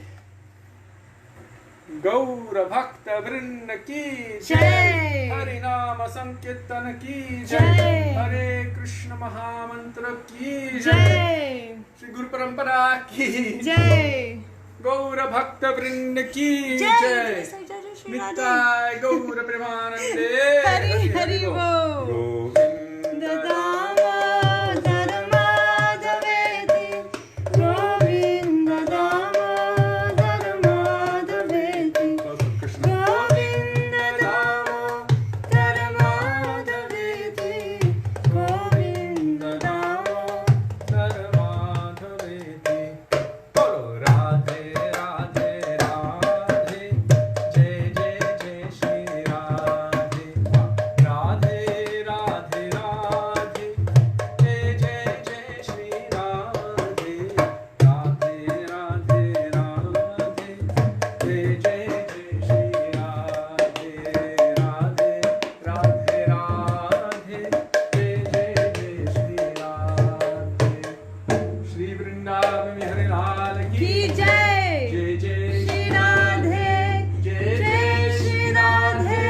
गौर भक्त वृंद की जय हरि नाम संकीर्तन की जय हरे कृष्ण महामंत्र की जय श्री गुरु परंपरा की जय गौर भक्त वृंद की जय नित्याय गौर प्रेमानंदे हरि हरि बोल गोविंद दामोदर माधवेति गोविंद दामोदर माधवेति गोविंद दामोदर माधवेति गोविंद दामोदर माधवेति बोलो राधे राधे राधे जय जय जय श्री राधे राधे राधे राधे जय जय जय श्री राधे राधे राधे राधे जय जय जय श्री राधे राधे राधे राधे जय जय जय श्री राधे श्री वृंदावन बिहारी लाल की जय जय जय श्री राधे जय जय श्री राधे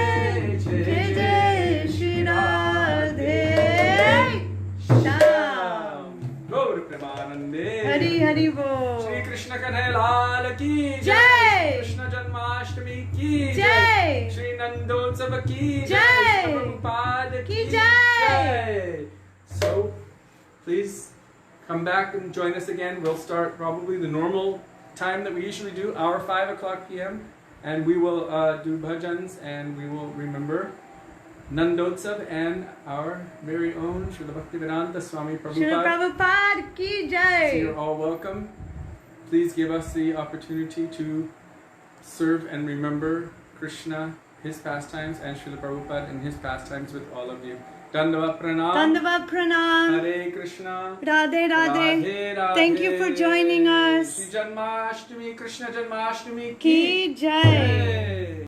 जय जय श्री राधे श्याम गौर प्रेमानंदे हरि हरि बोल श्री कृष्ण कन्हैया लाल की जय कृष्ण जन्माष्टमी की जय श्री नंदोत्सव की जय श्री प्रभुपाद की जय So please come back and join us again. We'll start probably the normal time that we usually do, our 5:00 p.m. And we will do bhajans and we will remember Nandotsav and our very own Srila Bhaktivedanta Swami Srila Prabhupada. Prabhupada ki So jai. you're all welcome. please give us the opportunity to serve and remember Krishna, his pastimes, and Srila Prabhupada and his pastimes with all of you. Dandavat pranam. Dandavat pranam. Hare Krishna. Radhe Radhe. Radhe. Thank you for joining us. Shri Janmashtami, Krishna Janmashtami Ki Jai. Jai.